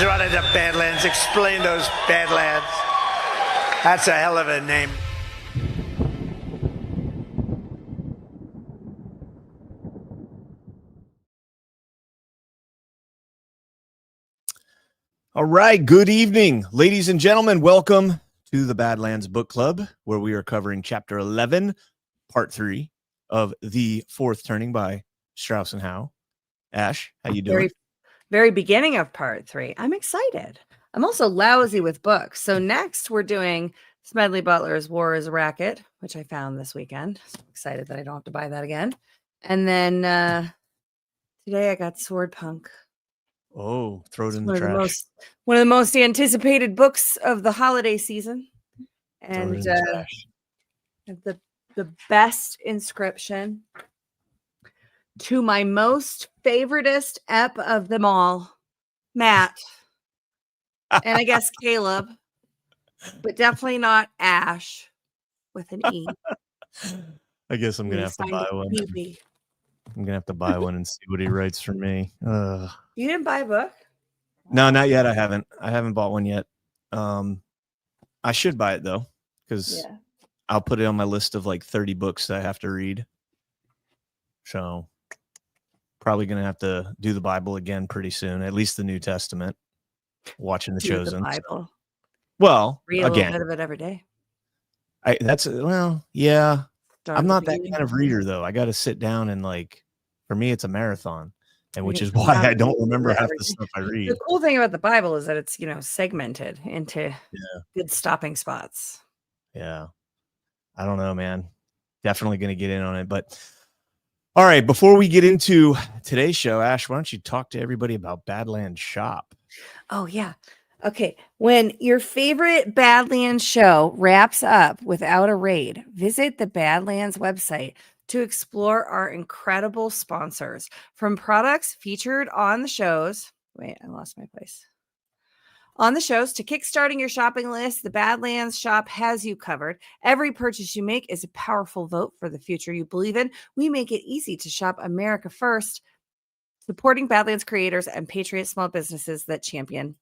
Badlands, right into Badlands. Explain those Badlands. That's a hell of a name. All right. Good evening, ladies and gentlemen. Welcome to the Badlands Book Club, where we are covering Chapter 11, Part 3 of The Fourth Turning by Strauss and Howe. Ashe, how you doing? Very beginning of Part 3. I'm excited. I'm also lousy with books. So next we're doing Smedley Butler's War is a Racket, which I found this weekend. So I'm excited that I don't have to buy that again. And then today I got Sword Punk. Oh, throw it in the trash. One of the most anticipated books of the holiday season. And the best inscription to my most favoritist ep of them all, Matt. And I guess Caleb, but definitely not Ashe with an E. I guess I'm going to have to buy one. I'm going to have to buy one and see what he writes for me. You didn't buy a book? No, not yet. I haven't bought one yet. I should buy it though, because I'll put it on my list of like 30 books that I have to read. So probably going to have to do the Bible again pretty soon, at least the New Testament. Watching The Chosen. The Bible. Well, read a little bit of it every day. Yeah. I'm not that kind of reader though. I got to sit down and for me, it's a marathon, and which is why I don't remember half the stuff I read. The cool thing about the Bible is that it's segmented into good stopping spots. Yeah, I don't know, man. Definitely going to get in on it, but. All right, before we get into today's show, Ashe, why don't you talk to everybody about Badlands Shop? Oh, yeah. Okay. When your favorite Badlands show wraps up without a raid, visit the Badlands website to explore our incredible sponsors. From products featured on the shows. Wait, I lost my place. On the shows to kickstarting your shopping list, the Badlands Shop has you covered. Every purchase you make is a powerful vote for the future you believe in. We make it easy to shop America first, supporting Badlands creators and patriot small businesses that champion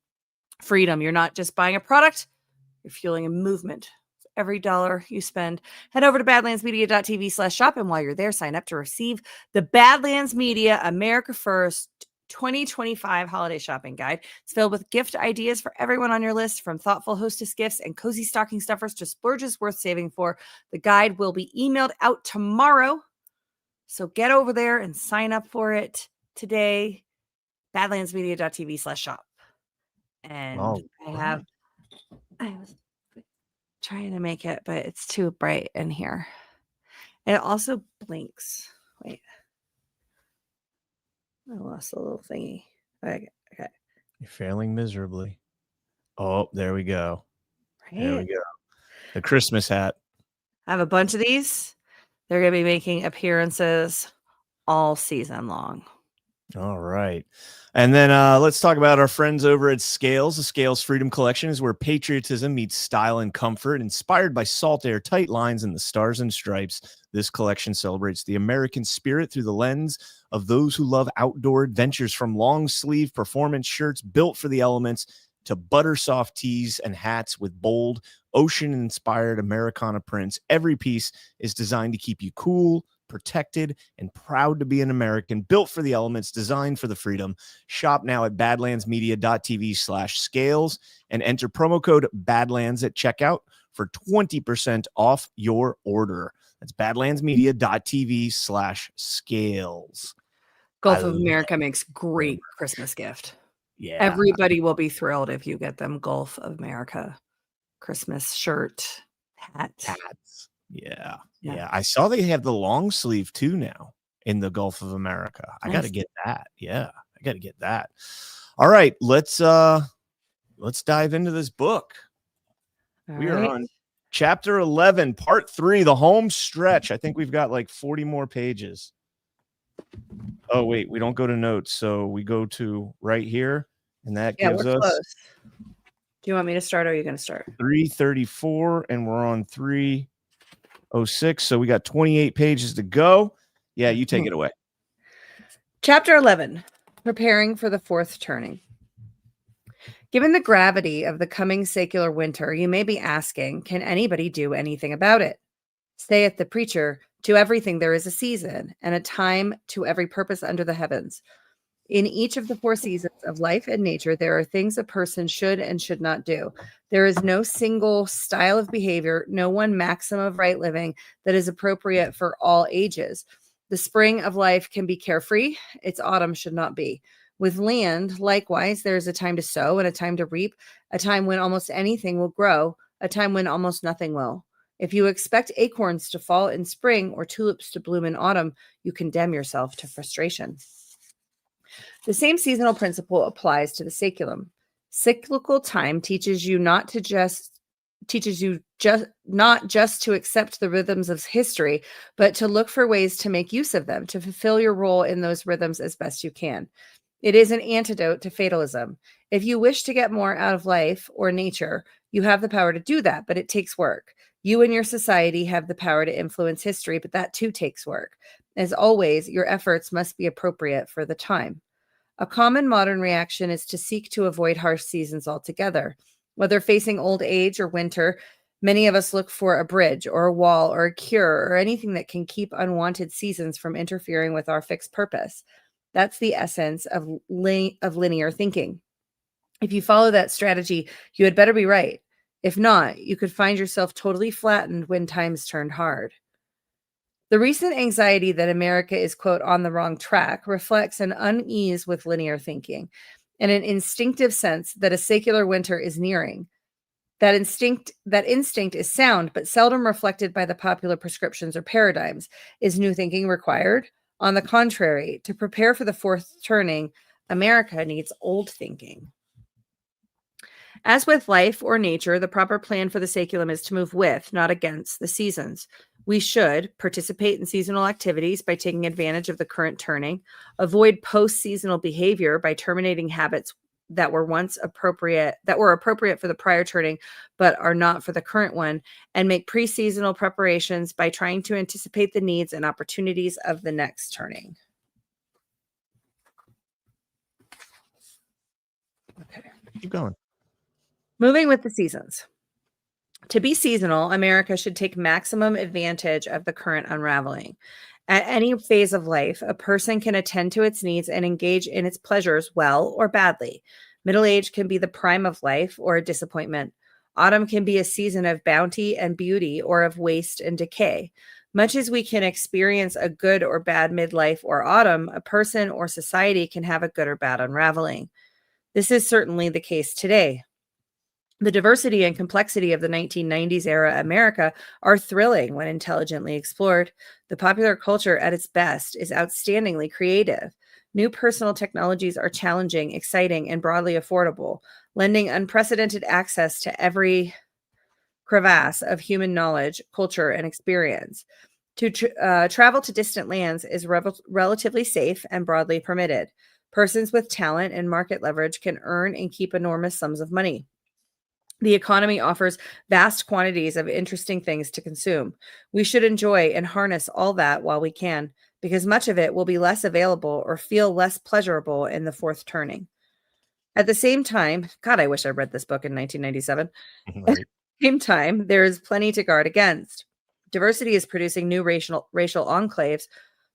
freedom. You're not just buying a product, you're fueling a movement. Every dollar you spend, head over to badlandsmedia.tv/shop. And while you're there, sign up to receive the Badlands Media America First 2025 holiday shopping guide. It's filled with gift ideas for everyone on your list, from thoughtful hostess gifts and cozy stocking stuffers to splurges worth saving for. The guide will be emailed out tomorrow. So get over there and sign up for it today. Badlandsmedia.tv/shop. And I was trying to make it, but it's too bright in here. And it also blinks. Wait. I lost a little thingy. Okay. You're failing miserably. Oh, there we go. Right? There we go. The Christmas hat. I have a bunch of these. They're going to be making appearances all season long. All right. And then let's talk about our friends over at Scales. The Scales Freedom Collection is where patriotism meets style and comfort. Inspired by salt air tight lines and the stars and stripes, this collection celebrates the American spirit through the lens of those who love outdoor adventures, from long sleeve performance shirts built for the elements to butter soft tees and hats with bold ocean inspired Americana prints. Every piece is designed to keep you cool, protected, and proud to be an American, built for the elements, designed for the freedom. Shop now at badlandsmedia.tv/scales and enter promo code Badlands at checkout for 20% off your order. That's badlandsmedia.tv/scales. Gulf of America makes great Christmas gift. Yeah. Everybody will be thrilled if you get them Gulf of America Christmas shirt, hats. Yeah. I saw they have the long sleeve too now in the Gulf of America. I got to get that. Yeah, I got to get that. All right, let's dive into this book. We are on chapter 11, part 3, the home stretch. I think we've got like 40 more pages. Oh, wait, we don't go to notes. So we go to right here, and that gives us close. Do you want me to start, or are you going to start? 334, and we're on 306. So we got 28 pages to go. Yeah, you take it away. Chapter 11, preparing for the fourth turning. Given the gravity of the coming secular winter, you may be asking, can anybody do anything about it? Saith the preacher, to everything there is a season, and a time to every purpose under the heavens. In each of the 4 seasons of life and nature, there are things a person should and should not do. There is no single style of behavior, no one maxim of right living that is appropriate for all ages. The spring of life can be carefree, its autumn should not be. With land, likewise, there is a time to sow and a time to reap, a time when almost anything will grow, a time when almost nothing will. If you expect acorns to fall in spring or tulips to bloom in autumn, you condemn yourself to frustration. The same seasonal principle applies to the saeculum. Cyclical time teaches you not just to accept the rhythms of history, but to look for ways to make use of them, to fulfill your role in those rhythms as best you can. It is an antidote to fatalism. If you wish to get more out of life or nature, you have the power to do that, but it takes work. You and your society have the power to influence history, but that too takes work. As always, your efforts must be appropriate for the time. A common modern reaction is to seek to avoid harsh seasons altogether. Whether facing old age or winter, many of us look for a bridge or a wall or a cure or anything that can keep unwanted seasons from interfering with our fixed purpose. That's the essence of linear thinking. If you follow that strategy, you had better be right. If not, you could find yourself totally flattened when times turned hard. The recent anxiety that America is, quote, on the wrong track reflects an unease with linear thinking and an instinctive sense that a secular winter is nearing. That instinct is sound, but seldom reflected by the popular prescriptions or paradigms. Is new thinking required? On the contrary, to prepare for the 4th turning, America needs old thinking. As with life or nature, the proper plan for the saeculum is to move with, not against, the seasons. We should participate in seasonal activities by taking advantage of the current turning, avoid post-seasonal behavior by terminating habits that were appropriate for the prior turning, but are not for the current one, and make pre-seasonal preparations by trying to anticipate the needs and opportunities of the next turning. Okay. Keep going. Moving with the seasons. To be seasonal, America should take maximum advantage of the current unraveling. At any phase of life, a person can attend to its needs and engage in its pleasures well or badly. Middle age can be the prime of life or a disappointment. Autumn can be a season of bounty and beauty or of waste and decay. Much as we can experience a good or bad midlife or autumn, a person or society can have a good or bad unraveling. This is certainly the case today. The diversity and complexity of the 1990s era America are thrilling when intelligently explored. The popular culture at its best is outstandingly creative. New personal technologies are challenging, exciting, and broadly affordable, lending unprecedented access to every crevasse of human knowledge, culture, and experience. To travel to distant lands is relatively safe and broadly permitted. Persons with talent and market leverage can earn and keep enormous sums of money. The economy offers vast quantities of interesting things to consume. We should enjoy and harness all that while we can, because much of it will be less available or feel less pleasurable in the 4th turning. At the same time, God, I wish I read this book in 1997. Right. At the same time, there is plenty to guard against. Diversity is producing new racial enclaves.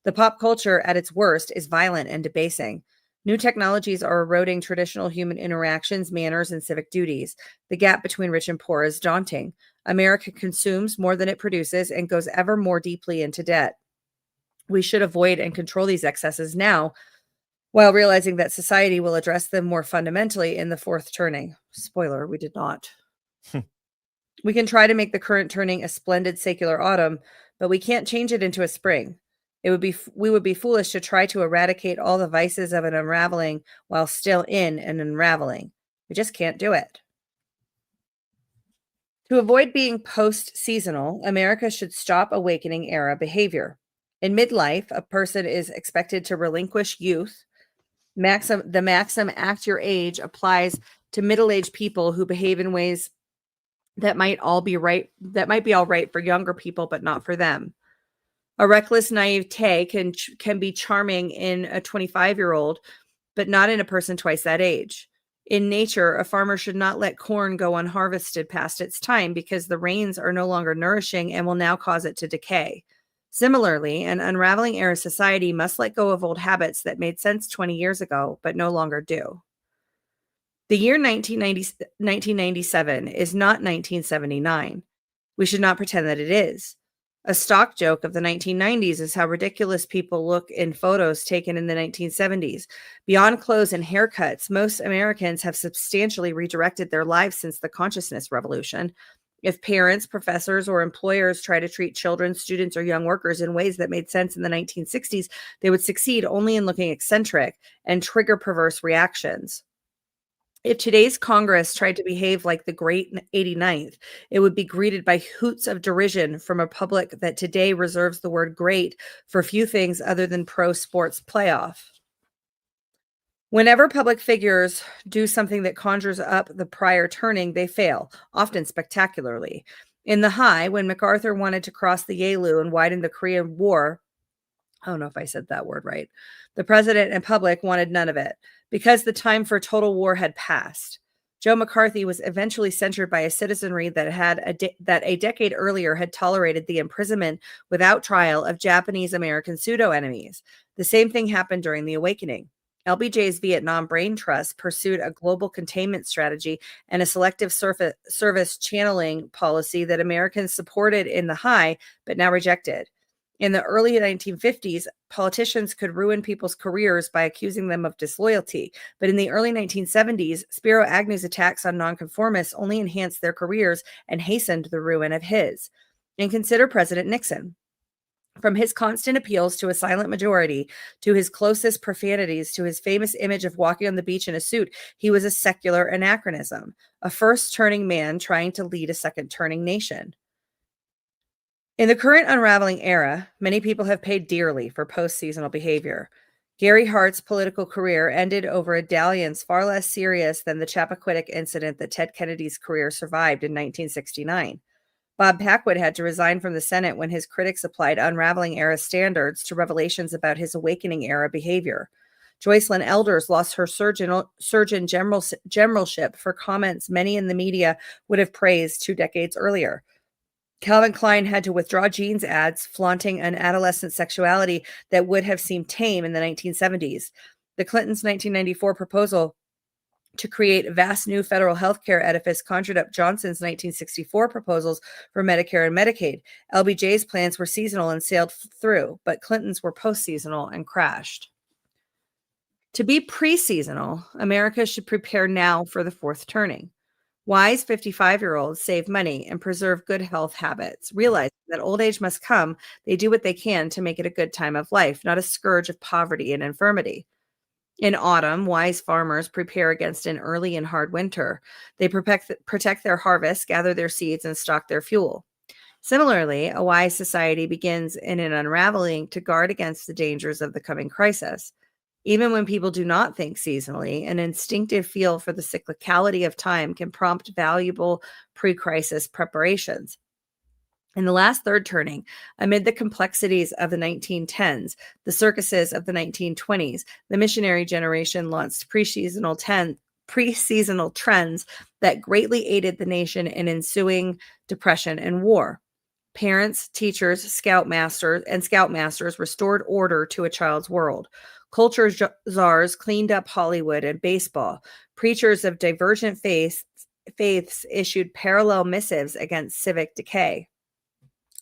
The pop culture at its worst is violent and debasing. New technologies are eroding traditional human interactions, manners, and civic duties. The gap between rich and poor is daunting. America consumes more than it produces and goes ever more deeply into debt. We should avoid and control these excesses now, while realizing that society will address them more fundamentally in the 4th turning. Spoiler, we did not. We can try to make the current turning a splendid secular autumn, but we can't change it into a spring. We would be foolish to try to eradicate all the vices of an unraveling while still in an unraveling. We just can't do it. To avoid being post-seasonal, America should stop awakening era behavior. In midlife, a person is expected to relinquish youth. The maxim "act your age" applies to middle-aged people who behave in ways that might be all right for younger people, but not for them. A reckless naivete can be charming in a 25-year-old, but not in a person twice that age. In nature, a farmer should not let corn go unharvested past its time because the rains are no longer nourishing and will now cause it to decay. Similarly, an unraveling era society must let go of old habits that made sense 20 years ago but no longer do. The year 1997 is not 1979. We should not pretend that it is. A stock joke of the 1990s is how ridiculous people look in photos taken in the 1970s. Beyond clothes and haircuts, most Americans have substantially redirected their lives since the consciousness revolution. If parents, professors, or employers try to treat children, students, or young workers in ways that made sense in the 1960s, they would succeed only in looking eccentric and trigger perverse reactions. If today's Congress tried to behave like the great 89th, it would be greeted by hoots of derision from a public that today reserves the word great for few things other than pro sports playoff. Whenever public figures do something that conjures up the prior turning, they fail, often spectacularly. In the High, when MacArthur wanted to cross the Yalu and widen the Korean War, I don't know if I said that word right, the president and public wanted none of it because the time for total war had passed. Joe McCarthy was eventually censured by a citizenry that a decade earlier had tolerated the imprisonment without trial of Japanese American pseudo-enemies. The same thing happened during the Awakening. LBJ's Vietnam Brain Trust pursued a global containment strategy and a selective service channeling policy that Americans supported in the High, but now rejected. In the early 1950s, politicians could ruin people's careers by accusing them of disloyalty. But in the early 1970s, Spiro Agnew's attacks on nonconformists only enhanced their careers and hastened the ruin of his. And consider President Nixon. From his constant appeals to a silent majority, to his closest profanities, to his famous image of walking on the beach in a suit, he was a secular anachronism, a first-turning man trying to lead a second-turning nation. In the current unraveling era, many people have paid dearly for post-seasonal behavior. Gary Hart's political career ended over a dalliance far less serious than the Chappaquiddick incident that Ted Kennedy's career survived in 1969. Bob Packwood had to resign from the Senate when his critics applied unraveling era standards to revelations about his awakening era behavior. Joycelyn Elders lost her surgeon generalship for comments many in the media would have praised 2 decades earlier. Calvin Klein had to withdraw jeans ads flaunting an adolescent sexuality that would have seemed tame in the 1970s. The Clintons' 1994 proposal to create a vast new federal healthcare edifice conjured up Johnson's 1964 proposals for Medicare and Medicaid. LBJ's plans were seasonal and sailed through, but Clinton's were post-seasonal and crashed. To be pre-seasonal, America should prepare now for the fourth turning. Wise 55-year-olds save money and preserve good health habits. Realizing that old age must come, they do what they can to make it a good time of life, not a scourge of poverty and infirmity. In autumn, wise farmers prepare against an early and hard winter. They protect their harvest, gather their seeds, and stock their fuel. Similarly, a wise society begins in an unraveling to guard against the dangers of the coming crisis. Even when people do not think seasonally, an instinctive feel for the cyclicality of time can prompt valuable pre-crisis preparations. In the last third turning, amid the complexities of the 1910s, the circuses of the 1920s, the missionary generation launched pre-seasonal trends that greatly aided the nation in ensuing depression and war. Parents, teachers, scoutmasters restored order to a child's world. Culture czars cleaned up Hollywood and baseball. Preachers of divergent faiths issued parallel missives against civic decay.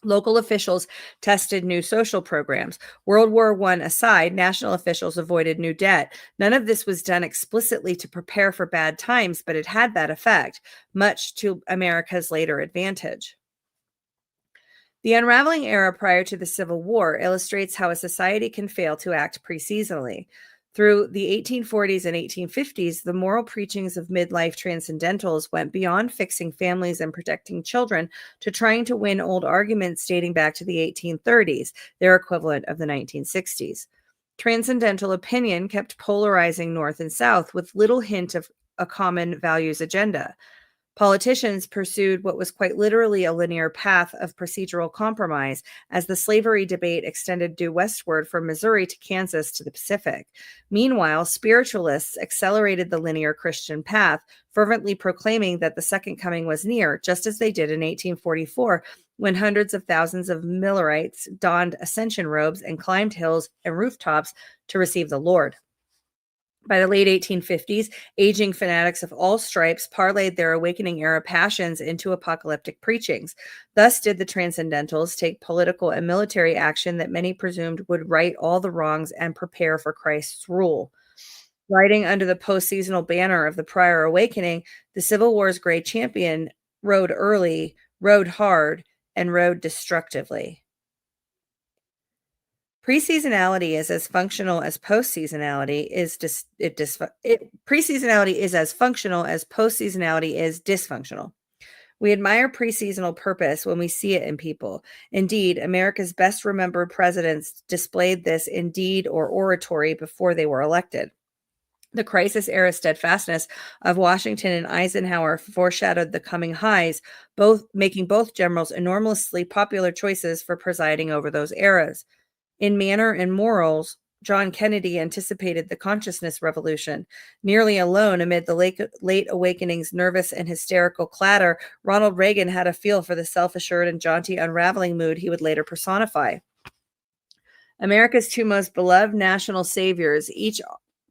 Local officials tested new social programs. World War I aside, national officials avoided new debt. None of this was done explicitly to prepare for bad times, but it had that effect, much to America's later advantage. The unraveling era prior to the Civil War illustrates how a society can fail to act pre-seasonally. Through the 1840s and 1850s, the moral preachings of midlife transcendentals went beyond fixing families and protecting children to trying to win old arguments dating back to the 1830s, their equivalent of the 1960s. Transcendental opinion kept polarizing North and South with little hint of a common values agenda. Politicians pursued what was quite literally a linear path of procedural compromise as the slavery debate extended due westward from Missouri to Kansas to the Pacific. Meanwhile, spiritualists accelerated the linear Christian path, fervently proclaiming that the second coming was near, just as they did in 1844, when hundreds of thousands of Millerites donned ascension robes and climbed hills and rooftops to receive the Lord. By the late 1850s, aging fanatics of all stripes parlayed their awakening era passions into apocalyptic preachings. Thus did the Transcendentals take political and military action that many presumed would right all the wrongs and prepare for Christ's rule. Riding under the post-seasonal banner of the prior awakening, the Civil War's great champion rode early, rode hard, and rode destructively. Pre-seasonality is as functional as post-seasonality is pre-seasonality is as functional as post-seasonality is dysfunctional. We admire pre-seasonal purpose when we see it in people. Indeed, America's best remembered presidents displayed this in deed or oratory before they were elected. The crisis era steadfastness of Washington and Eisenhower foreshadowed the coming highs, making both generals enormously popular choices for presiding over those eras. In manner and morals, John Kennedy anticipated the consciousness revolution. Nearly alone amid the late awakening's nervous and hysterical clatter, Ronald Reagan had a feel for the self-assured and jaunty unraveling mood he would later personify. America's two most beloved national saviors each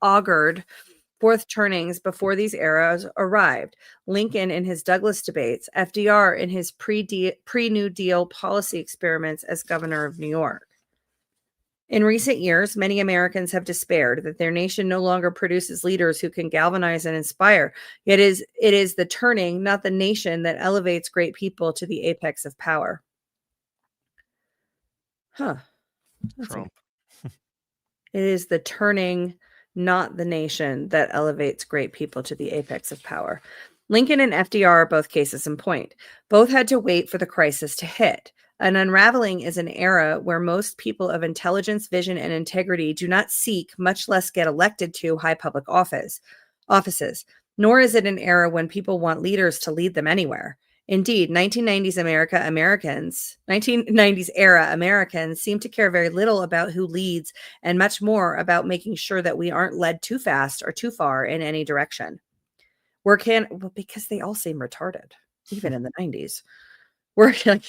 augured fourth turnings before these eras arrived. Lincoln in his Douglas debates, FDR in his pre-New Deal policy experiments as governor of New York. In recent years, many Americans have despaired that their nation no longer produces leaders who can galvanize and inspire. Yet it is the turning, not the nation, that elevates great people to the apex of power. Trump. It is the turning, not the nation, that elevates great people to the apex of power. Lincoln and FDR are both cases in point. Both had to wait for the crisis to hit. An unraveling is an era where most people of intelligence, vision, and integrity do not seek, much less get elected to, high public offices. Nor is it an era when people want leaders to lead them anywhere. Indeed, 1990s era Americans seem to care very little about who leads and much more about making sure that we aren't led too fast or too far in any direction. Because they all seem retarded, even in the 90s. We're like,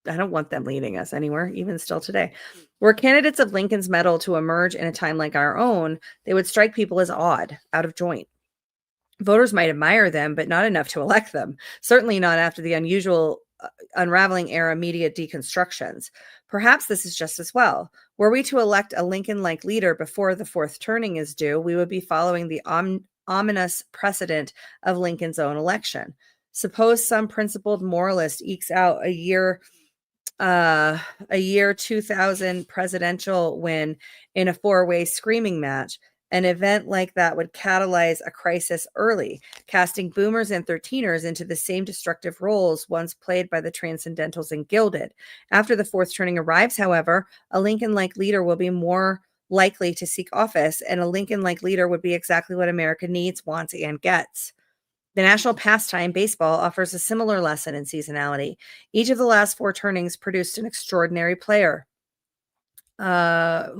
I don't want them leading us anywhere, even still today. Were candidates of Lincoln's mettle to emerge in a time like our own, they would strike people as odd, out of joint. Voters might admire them, but not enough to elect them. Certainly not after the unusual unraveling era media deconstructions. Perhaps this is just as well. Were we to elect a Lincoln-like leader before the fourth turning is due, we would be following the ominous precedent of Lincoln's own election. Suppose some principled moralist ekes out a year 2000 presidential win in a four-way screaming match. An event like that would catalyze a crisis early, casting boomers and 13ers into the same destructive roles once played by the Transcendentals and Gilded. After the fourth turning arrives, however, a Lincoln-like leader will be more likely to seek office, and a Lincoln-like leader would be exactly what America needs, wants, and gets. The national pastime, baseball, offers a similar lesson in seasonality. Each of the last four turnings produced an extraordinary player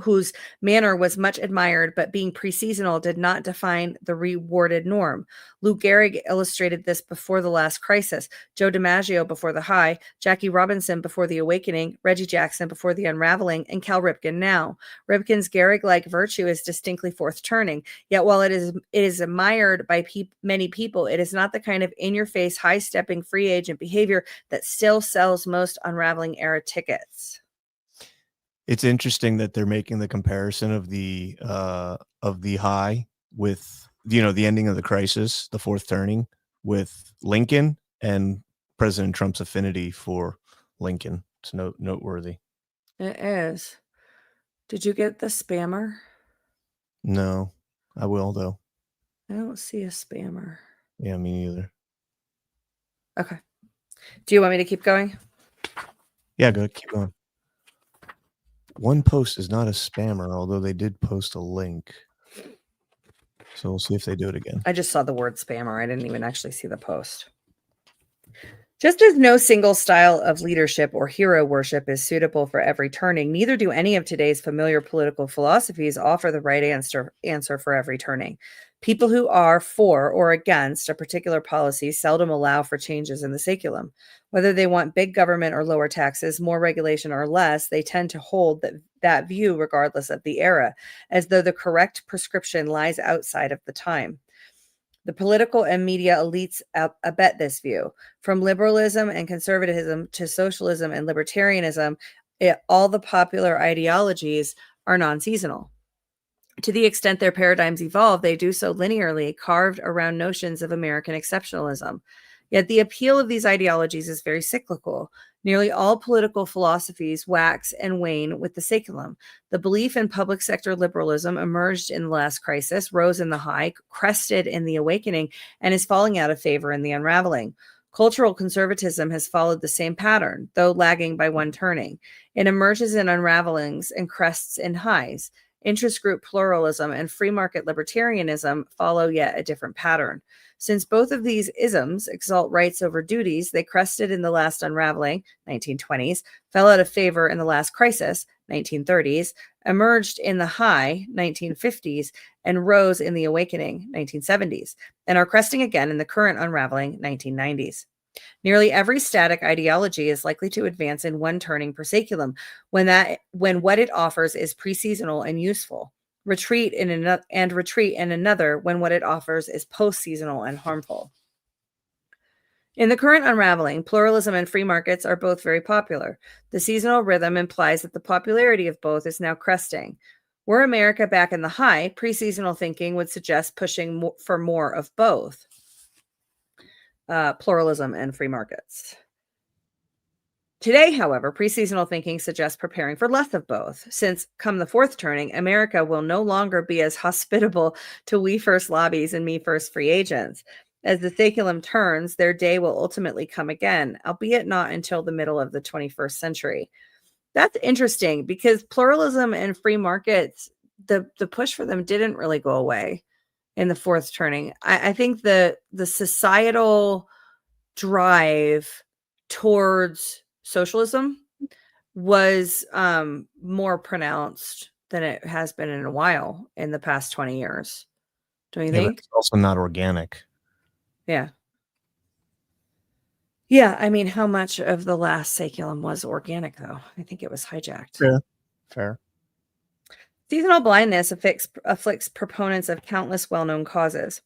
whose manner was much admired, but being pre-seasonal did not define the rewarded norm. Lou Gehrig illustrated this before the last crisis, Joe DiMaggio before the high, Jackie Robinson before the awakening, Reggie Jackson before the unraveling, and Cal Ripken now. Ripken's Gehrig-like virtue is distinctly fourth turning, yet while it is admired by many people, it is not the kind of in-your-face, high-stepping free agent behavior that still sells most unraveling era tickets. It's interesting that they're making the comparison of the high with, the ending of the crisis, the fourth turning, with Lincoln and President Trump's affinity for Lincoln. It's noteworthy. It is. Did you get the spammer? No, I will though. I don't see a spammer. Yeah, me neither. Okay. Do you want me to keep going? Yeah, go keep going. One post is not a spammer, although they did post a link. So we'll see if they do it again. I just saw the word spammer. I didn't even actually see the post. Just as no single style of leadership or hero worship is suitable for every turning, neither do any of today's familiar political philosophies offer the right answer for every turning. People who are for or against a particular policy seldom allow for changes in the saeculum. Whether they want big government or lower taxes, more regulation or less, they tend to hold that view regardless of the era, as though the correct prescription lies outside of the time. The political and media elites abet this view. From liberalism and conservatism to socialism and libertarianism, all the popular ideologies are non-seasonal. To the extent their paradigms evolve, they do so linearly, carved around notions of American exceptionalism. Yet the appeal of these ideologies is very cyclical. Nearly all political philosophies wax and wane with the saeculum. The belief in public sector liberalism emerged in the last crisis, rose in the high, crested in the awakening, and is falling out of favor in the unraveling. Cultural conservatism has followed the same pattern, though lagging by one turning. It emerges in unravelings and crests in highs. Interest group pluralism and free market libertarianism follow yet a different pattern. Since both of these isms exalt rights over duties, they crested in the last unraveling, 1920s, fell out of favor in the last crisis, 1930s, emerged in the high, 1950s, and rose in the awakening, 1970s, and are cresting again in the current unraveling, 1990s. Nearly every static ideology is likely to advance in one turning per saeculum when what it offers is pre-seasonal and useful. Retreat in another when what it offers is post-seasonal and harmful. In the current unraveling, pluralism and free markets are both very popular. The seasonal rhythm implies that the popularity of both is now cresting. Were America back in the high, pre-seasonal thinking would suggest pushing for more of both. Pluralism and free markets. Today, however, pre-seasonal thinking suggests preparing for less of both, since come the fourth turning, America will no longer be as hospitable to we first lobbies and me first free agents. As the saeculum turns, their day will ultimately come again, albeit not until the middle of the 21st century. That's interesting because pluralism and free markets, the push for them didn't really go away in the fourth turning. I think the societal drive towards socialism was more pronounced than it has been in a while in the past 20 years. Don't you think? It's also not organic. Yeah. Yeah, I mean, how much of the last saeculum was organic, though? I think it was hijacked. Yeah, fair. Seasonal blindness afflicts proponents of countless well-known causes.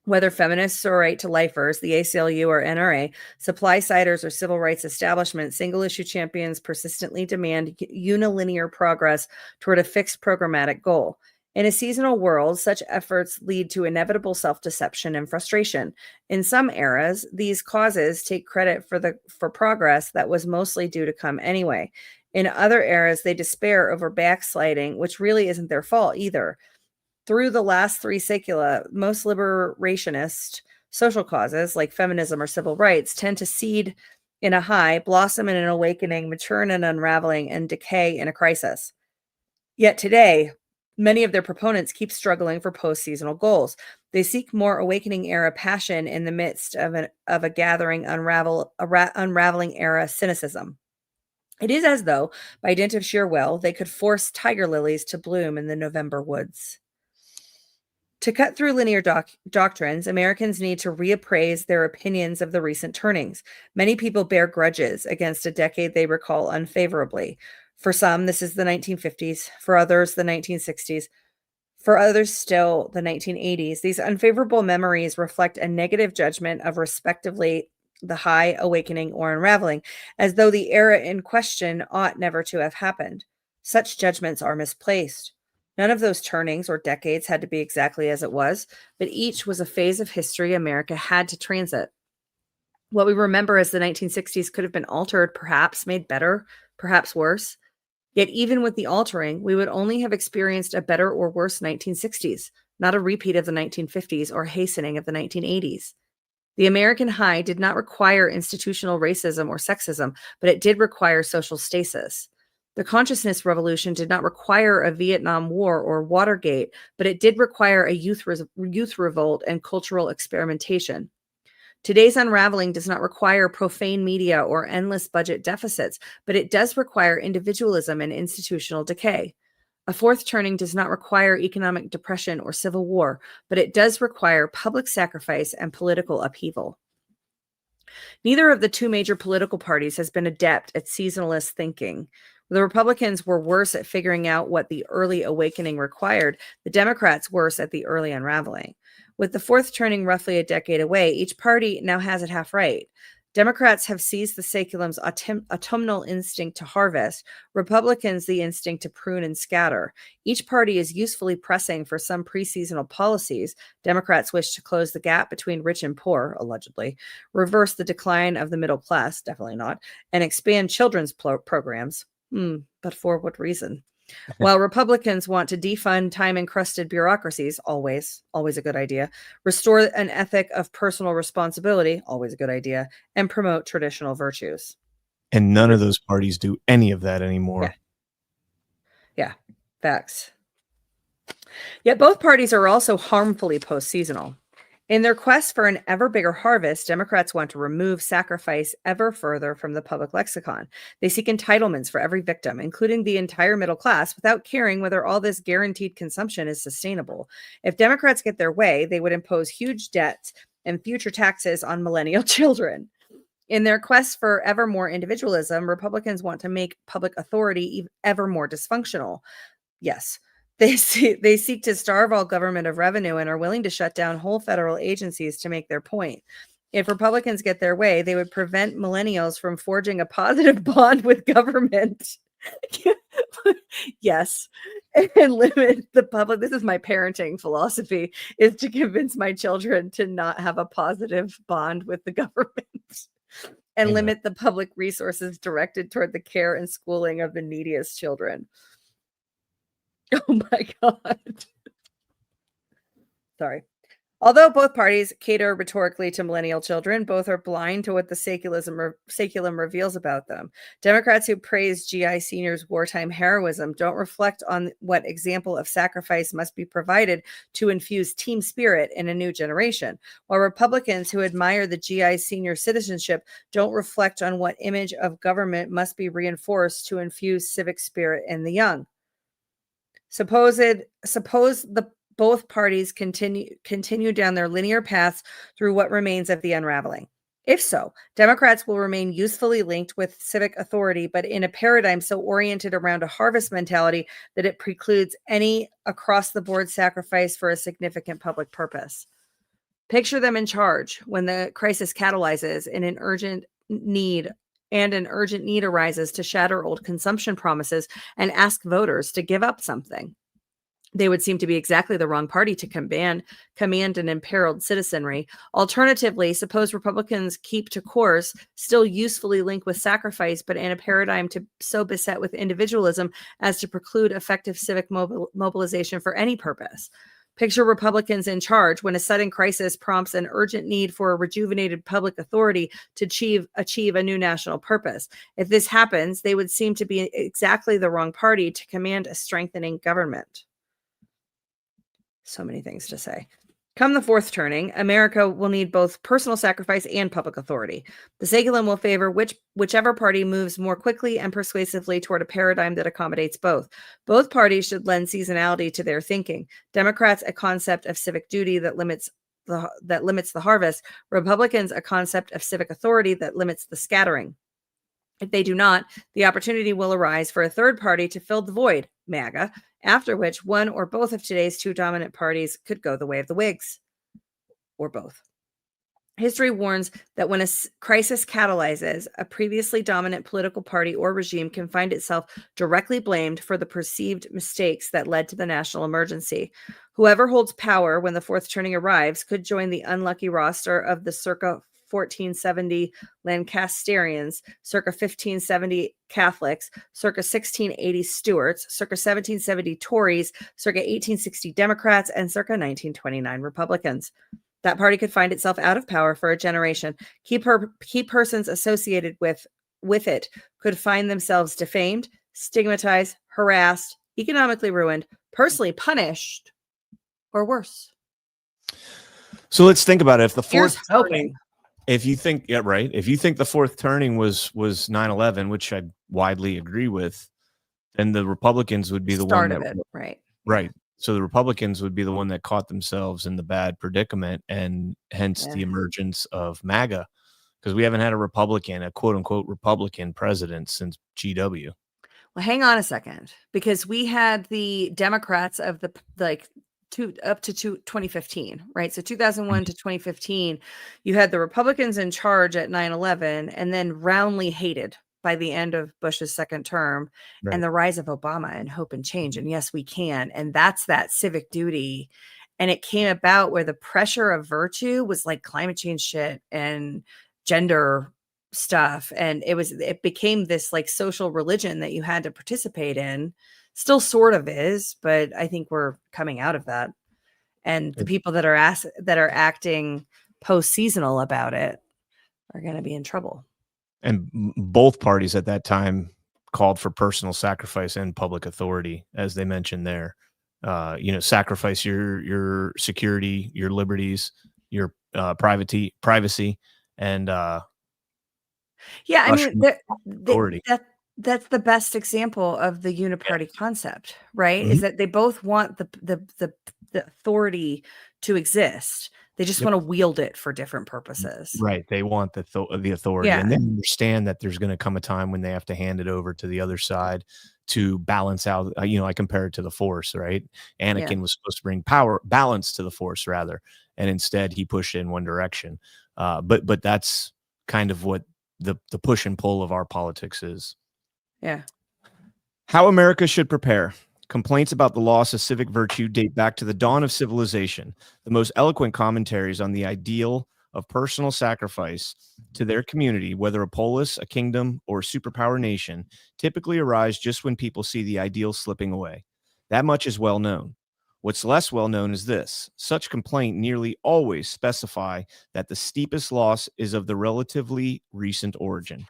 Whether feminists or right-to-lifers, the ACLU or NRA, supply-siders or civil rights establishments, single-issue champions persistently demand unilinear progress toward a fixed programmatic goal. In a seasonal world, such efforts lead to inevitable self-deception and frustration. In some eras, these causes take credit for progress that was mostly due to come anyway. In other eras, they despair over backsliding, which really isn't their fault either. Through the last three saecula, most liberationist social causes like feminism or civil rights tend to seed in a high, blossom in an awakening, mature in an unraveling, and decay in a crisis. Yet today, many of their proponents keep struggling for post-seasonal goals. They seek more awakening era passion in the midst of a gathering unraveling era cynicism. It is as though, by dint of sheer will, they could force tiger lilies to bloom in the November woods. To cut through linear doctrines, Americans need to reappraise their opinions of the recent turnings. Many people bear grudges against a decade they recall unfavorably. For some, this is the 1950s. For others, the 1960s. For others, still the 1980s. These unfavorable memories reflect a negative judgment of respectively the high, awakening, or unraveling, as though the era in question ought never to have happened. Such judgments are misplaced. None of those turnings or decades had to be exactly as it was, but each was a phase of history America had to transit. What we remember as the 1960s could have been altered, perhaps made better, perhaps worse. Yet even with the altering, we would only have experienced a better or worse 1960s, not a repeat of the 1950s or hastening of the 1980s. The American high did not require institutional racism or sexism, but it did require social stasis. The consciousness revolution did not require a Vietnam War or Watergate, but it did require a youth revolt and cultural experimentation. Today's unraveling does not require profane media or endless budget deficits, but it does require individualism and institutional decay. A fourth turning does not require economic depression or civil war, but it does require public sacrifice and political upheaval. Neither of the two major political parties has been adept at seasonalist thinking. The Republicans were worse at figuring out what the early awakening required, the Democrats worse at the early unraveling. With the fourth turning roughly a decade away, each party now has it half right. Democrats have seized the saeculum's autumnal instinct to harvest, Republicans the instinct to prune and scatter. Each party is usefully pressing for some pre-seasonal policies. Democrats wish to close the gap between rich and poor, allegedly, reverse the decline of the middle class, definitely not, and expand children's programs. But for what reason? While Republicans want to defund time-encrusted bureaucracies, always a good idea, restore an ethic of personal responsibility, always a good idea, and promote traditional virtues. And none of those parties do any of that anymore. Yeah, facts. Yet both parties are also harmfully post-seasonal. In their quest for an ever bigger harvest, Democrats want to remove sacrifice ever further from the public lexicon. They seek entitlements for every victim, including the entire middle class, without caring whether all this guaranteed consumption is sustainable. If Democrats get their way, they would impose huge debts and future taxes on millennial children. In their quest for ever more individualism, Republicans want to make public authority ever more dysfunctional. Yes. They seek to starve all government of revenue and are willing to shut down whole federal agencies to make their point. If Republicans get their way, they would prevent millennials from forging a positive bond with government. Yes. And limit the public. This is my parenting philosophy, is to convince my children to not have a positive bond with the government and limit the public resources directed toward the care and schooling of the neediest children. Oh my God. Sorry. Although both parties cater rhetorically to millennial children, both are blind to what the saeculum reveals about them. Democrats who praise GI seniors' wartime heroism don't reflect on what example of sacrifice must be provided to infuse team spirit in a new generation, while Republicans who admire the GI senior citizenship don't reflect on what image of government must be reinforced to infuse civic spirit in the young. Suppose both parties continue down their linear paths through what remains of the unraveling. If so, Democrats will remain usefully linked with civic authority, but in a paradigm so oriented around a harvest mentality that it precludes any across-the-board sacrifice for a significant public purpose. Picture them in charge when the crisis catalyzes in an urgent need arises to shatter old consumption promises and ask voters to give up something. They would seem to be exactly the wrong party to command an imperiled citizenry. Alternatively, suppose Republicans keep to course, still usefully linked with sacrifice, but in a paradigm so beset with individualism as to preclude effective civic mobilization for any purpose. Picture Republicans in charge when a sudden crisis prompts an urgent need for a rejuvenated public authority to achieve a new national purpose. If this happens, they would seem to be exactly the wrong party to command a strengthening government. So many things to say. Come the fourth turning, America will need both personal sacrifice and public authority. The saeculum will favor whichever party moves more quickly and persuasively toward a paradigm that accommodates both. Both parties should lend seasonality to their thinking. Democrats a concept of civic duty that limits the harvest. Republicans a concept of civic authority that limits the scattering. If they do not, the opportunity will arise for a third party to fill the void, MAGA, after which one or both of today's two dominant parties could go the way of the Whigs, or both. History warns that when a crisis catalyzes, a previously dominant political party or regime can find itself directly blamed for the perceived mistakes that led to the national emergency. Whoever holds power when the fourth turning arrives could join the unlucky roster of the circa 1470 Lancasterians, circa 1570 Catholics, circa 1680 Stuarts, circa 1770 Tories, circa 1860 Democrats, and circa 1929 Republicans. That party could find itself out of power for a generation. Key persons associated with it could find themselves defamed, stigmatized, harassed, economically ruined, personally punished, or worse. So let's think about it. If the fourth turning, If you think, yeah, right. If you think the fourth turning was 9/11, which I widely agree with, then the Republicans would be the one Start of that, it, right? right. So the Republicans would be the one that caught themselves in the bad predicament, and hence Yeah. the emergence of MAGA, because we haven't had a Republican, a quote unquote Republican president since GW. Well, hang on a second, because we had the Democrats of the up to 2015, right? So 2001 to 2015, you had the Republicans in charge at 9/11, and then roundly hated by the end of Bush's second term, Right. and the rise of Obama and hope and change. And yes, we can. And that's that civic duty. And it came about where the pressure of virtue was like climate change shit and gender stuff, and it became this like social religion that you had to participate in. Still sort of is, but I think we're coming out of that, and the people that are acting post-seasonal about it are going to be in trouble. And both parties at that time called for personal sacrifice and public authority, as they mentioned there. Sacrifice your security, your liberties, your privacy, and yeah, I mean, authority. that's the best example of the uniparty concept, right? Mhm. Is that they both want the authority to exist. They just want to wield it for different purposes. Right. They want the authority, Yeah. and they understand that there's going to come a time when they have to hand it over to the other side to balance out. I compare it to the Force, right? Anakin was supposed to bring balance to the Force, rather, and instead he pushed it in one direction. But that's kind of what the push and pull of our politics is. Yeah. How America should prepare. Complaints about the loss of civic virtue date back to the dawn of civilization. The most eloquent commentaries on the ideal of personal sacrifice to their community, whether a polis, a kingdom, or a superpower nation, typically arise just when people see the ideal slipping away. That much is well known. What's less well known is this. Such complaint nearly always specify that the steepest loss is of the relatively recent origin.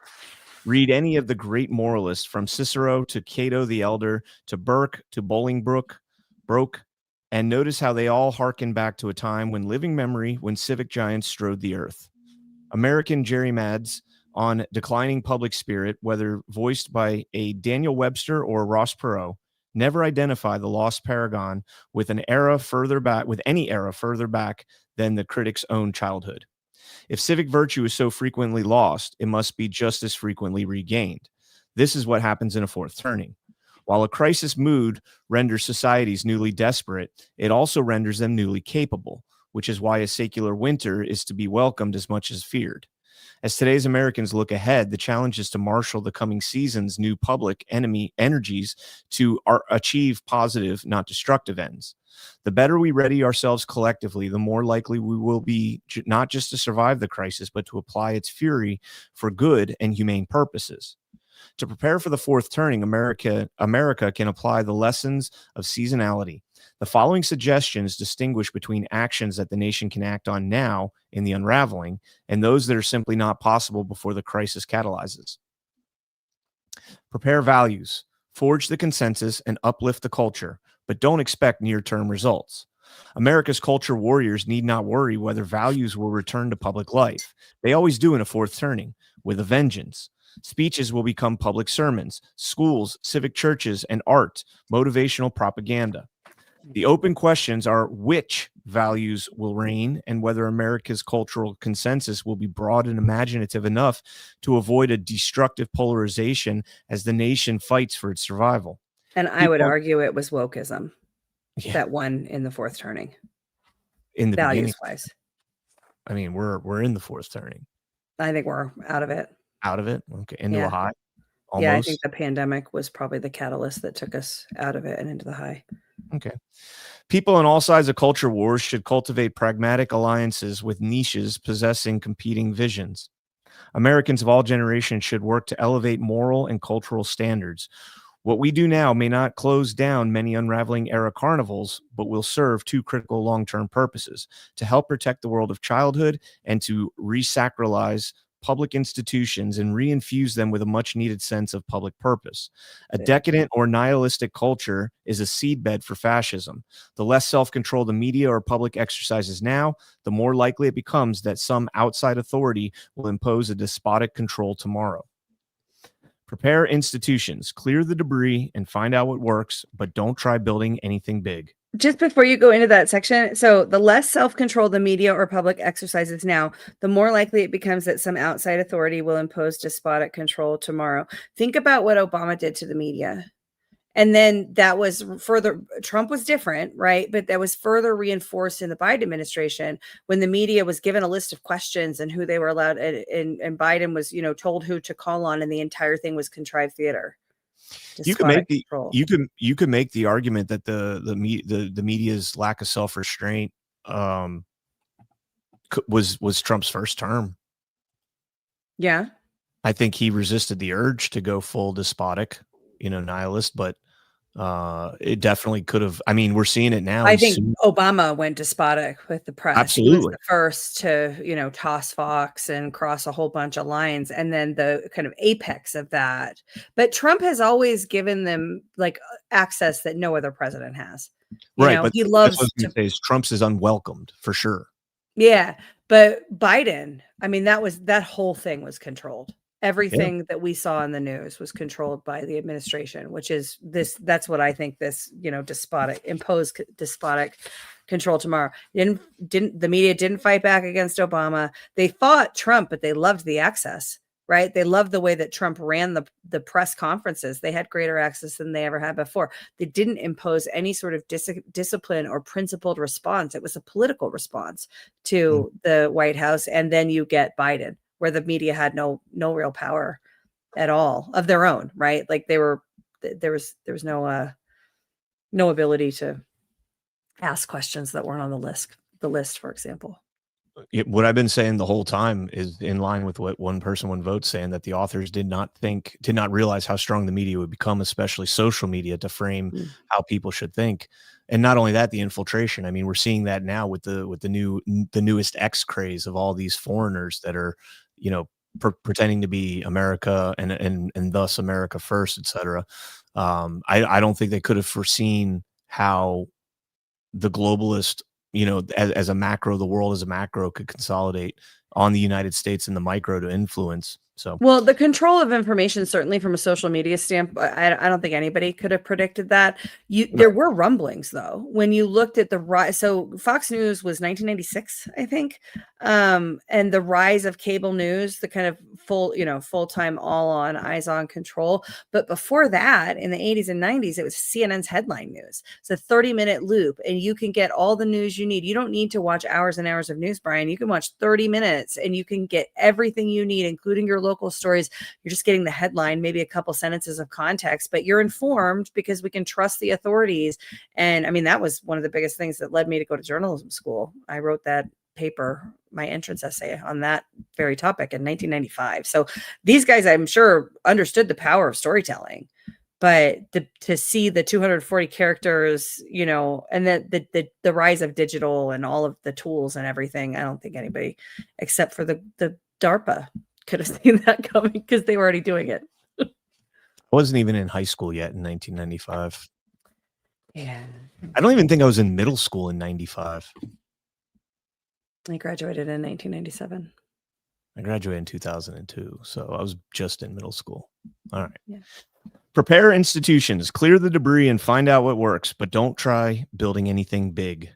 Read any of the great moralists, from Cicero to Cato the Elder to Burke to Bolingbroke, and notice how they all hearken back to a time when living memory, when civic giants strode the earth. American jerrymads on declining public spirit, whether voiced by a Daniel Webster or Ross Perot, never identify the lost paragon with any era further back than the critic's own childhood. If civic virtue is so frequently lost, it must be just as frequently regained. This is what happens in a fourth turning. While a crisis mood renders societies newly desperate, it also renders them newly capable, which is why a secular winter is to be welcomed as much as feared. As today's Americans look ahead, the challenge is to marshal the coming season's new public enemy energies to achieve positive, not destructive ends. The better we ready ourselves collectively, the more likely we will be not just to survive the crisis, but to apply its fury for good and humane purposes. To prepare for the fourth turning, America can apply the lessons of seasonality. The following suggestions distinguish between actions that the nation can act on now in the unraveling and those that are simply not possible before the crisis catalyzes. Prepare values, forge the consensus, and uplift the culture, but don't expect near-term results. America's culture warriors need not worry whether values will return to public life. They always do in a fourth turning, with a vengeance. Speeches will become public sermons, schools, civic churches, and art, motivational propaganda. The open questions are which values will reign and whether America's cultural consensus will be broad and imaginative enough to avoid a destructive polarization as the nation fights for its survival. And I would argue it was wokeism that won in the fourth turning. In the beginning, values-wise. I mean, we're in the fourth turning. I think we're out of it. Out of it? Okay. Into a high? Almost. Yeah, I think the pandemic was probably the catalyst that took us out of it and into the high. Okay. People on all sides of culture wars should cultivate pragmatic alliances with niches possessing competing visions. Americans of all generations should work to elevate moral and cultural standards. What we do now may not close down many unraveling era carnivals, but will serve two critical long-term purposes: to help protect the world of childhood and to resacralize public institutions and reinfuse them with a much-needed sense of public purpose. A decadent or nihilistic culture is a seedbed for fascism. The less self-control the media or public exercises now, the more likely it becomes that some outside authority will impose a despotic control tomorrow. Prepare institutions, clear the debris, and find out what works, but don't try building anything big. Just before you go into that section, so the less self-control the media or public exercises now, the more likely it becomes that some outside authority will impose despotic control tomorrow. Think about what Obama did to the media. And then that was further, Trump was different, right? But that was further reinforced in the Biden administration when the media was given a list of questions and who they were allowed, and Biden was, told who to call on, and the entire thing was contrived theater. You can make the argument that the media's lack of self-restraint was Trump's first term. Yeah, I think he resisted the urge to go full despotic, nihilist, but it definitely could have. I mean, we're seeing it now. I think Obama went despotic with the press. Absolutely. He was the first to, toss Fox and cross a whole bunch of lines, and then the kind of apex of that. But Trump has always given them like access that no other president has. Right, but he loves to say Trump's is unwelcomed for sure. Yeah, but Biden, I mean, that whole thing was controlled. Everything that we saw in the news was controlled by the administration, which is that's what I think this, imposed despotic control tomorrow. The media didn't fight back against Obama. They fought Trump, but they loved the access, right? They loved the way that Trump ran the press conferences. They had greater access than they ever had before. They didn't impose any sort of discipline or principled response. It was a political response to the White House. And then you get Biden, where the media had no real power at all of their own, right? Like there was no ability to ask questions that weren't on the list, for example. What I've been saying the whole time is in line with what One Person, One Vote saying, that the authors did not realize how strong the media would become, especially social media, to frame how people should think. And not only that, the infiltration. I mean, we're seeing that now with the newest X craze of all these foreigners that are, pretending to be America and thus America first, etc. I don't think they could have foreseen how the globalist, as a macro, the world as a macro could consolidate on the United States and the micro to influence. So, well, the control of information, certainly from a social media standpoint, I don't think anybody could have predicted that. There were rumblings, though, when you looked at the rise. So Fox News was 1996, I think. And the rise of cable news, the kind of full-time, all on, eyes on control. But before that, in the 80s and 90s, it was CNN's headline news. It's a 30-minute loop, and you can get all the news you need. You don't need to watch hours and hours of news, Brian. You can watch 30 minutes, and you can get everything you need, including your local stories. You're just getting the headline, maybe a couple sentences of context, but you're informed because we can trust the authorities. And I mean, that was one of the biggest things that led me to go to journalism school. I wrote that paper, my entrance essay, on that very topic in 1995. So these guys, I'm sure, understood the power of storytelling, but to see the 240 characters, and the rise of digital and all of the tools and everything, I don't think anybody except for the DARPA could have seen that coming, because they were already doing it. I wasn't even in high school yet in 1995. Yeah. I don't even think I was in middle school in 95. I graduated in 1997. I graduated in 2002, so I was just in middle school. All right. Yeah. Prepare institutions, clear the debris, and find out what works, but don't try building anything big.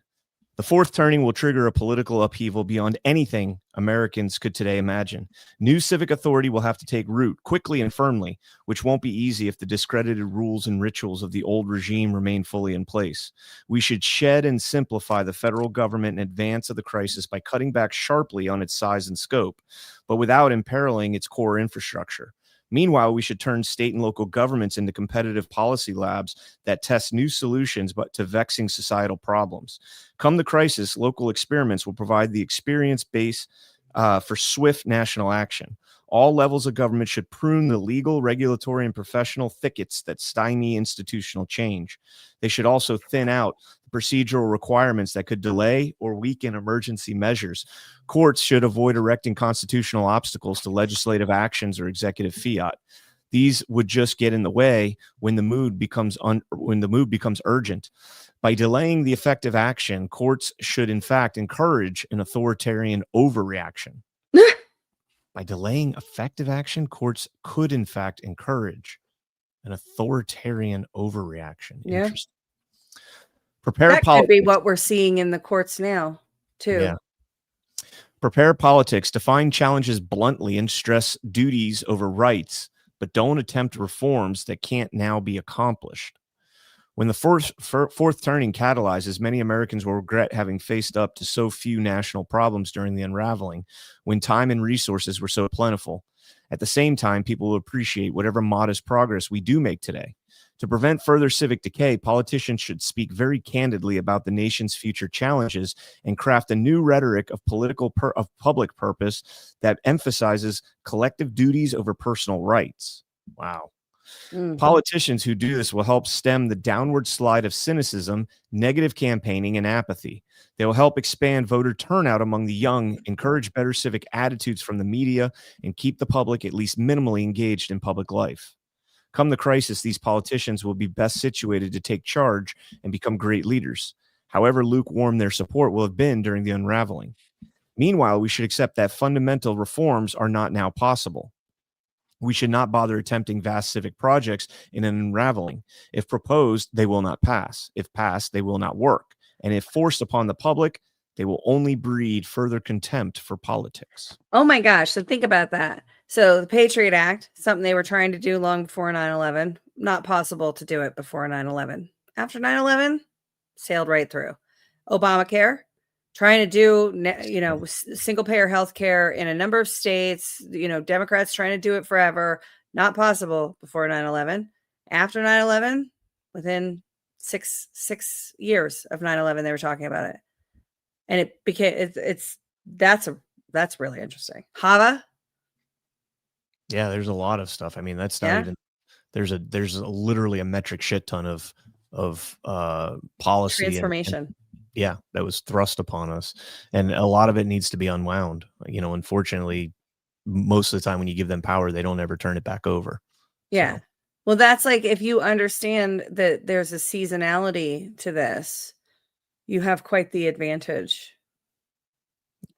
The fourth turning will trigger a political upheaval beyond anything Americans could today imagine. New civic authority will have to take root quickly and firmly, which won't be easy if the discredited rules and rituals of the old regime remain fully in place. We should shed and simplify the federal government in advance of the crisis by cutting back sharply on its size and scope, but without imperiling its core infrastructure. Meanwhile, we should turn state and local governments into competitive policy labs that test new solutions but to vexing societal problems. Come the crisis, local experiments will provide the experience base for swift national action. All levels of government should prune the legal, regulatory, and professional thickets that stymie institutional change. They should also thin out procedural requirements that could delay or weaken emergency measures. Courts should avoid erecting constitutional obstacles to legislative actions or executive fiat. These would just get in the way when the mood becomes urgent. By delaying the effective action, courts should in fact encourage an authoritarian overreaction. By delaying effective action, courts could in fact encourage an authoritarian overreaction. Yeah. Interesting. Prepare That could be what we're seeing in the courts now, too. Yeah. Prepare politics, define challenges bluntly, and stress duties over rights, but don't attempt reforms that can't now be accomplished. When the fourth turning catalyzes, many Americans will regret having faced up to so few national problems during the unraveling, when time and resources were so plentiful. At the same time, people will appreciate whatever modest progress we do make today. To prevent further civic decay, politicians should speak very candidly about the nation's future challenges and craft a new rhetoric of public purpose that emphasizes collective duties over personal rights. Wow. Mm-hmm. Politicians who do this will help stem the downward slide of cynicism, negative campaigning, and apathy. They will help expand voter turnout among the young, encourage better civic attitudes from the media, and keep the public at least minimally engaged in public life. Come the crisis, these politicians will be best situated to take charge and become great leaders, however lukewarm their support will have been during the unraveling. Meanwhile, we should accept that fundamental reforms are not now possible. We should not bother attempting vast civic projects in an unraveling. If proposed, they will not pass. If passed, they will not work. And if forced upon the public, they will only breed further contempt for politics. Oh my gosh. So think about that. So the Patriot Act, something they were trying to do long before 9/11, not possible to do it before 9/11. After 9/11, sailed right through. Obamacare, trying to do, single payer health care in a number of states, Democrats trying to do it forever, not possible before 9/11. After 9/11, within six years of 9/11, they were talking about it. And it became, that's really interesting. HAVA. Yeah, there's a lot of stuff. I mean, that's not even, there's literally a metric shit ton of policy transformation. And that was thrust upon us. And a lot of it needs to be unwound. Unfortunately, most of the time when you give them power, they don't ever turn it back over. Yeah. So. Well, that's like, if you understand that there's a seasonality to this, you have quite the advantage.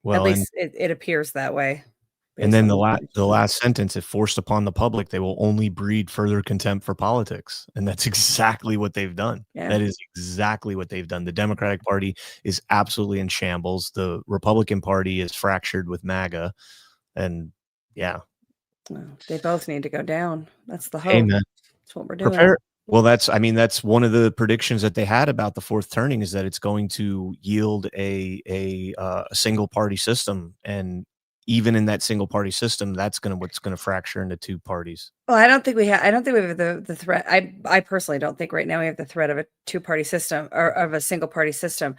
Well, at least it appears that way. And then the last sentence, if forced upon the public, they will only breed further contempt for politics. And that's exactly what they've done. Yeah. That is exactly what they've done. The Democratic Party is absolutely in shambles. The Republican Party is fractured with MAGA. And well, they both need to go down. That's the hope. Amen. That's what we're doing. Well, that's one of the predictions that they had about the fourth turning, is that it's going to yield a single party system. And even in that single party system, that's what's going to fracture into two parties. Well, I don't think we have the threat. I personally don't think right now we have the threat of a two-party system or of a single party system.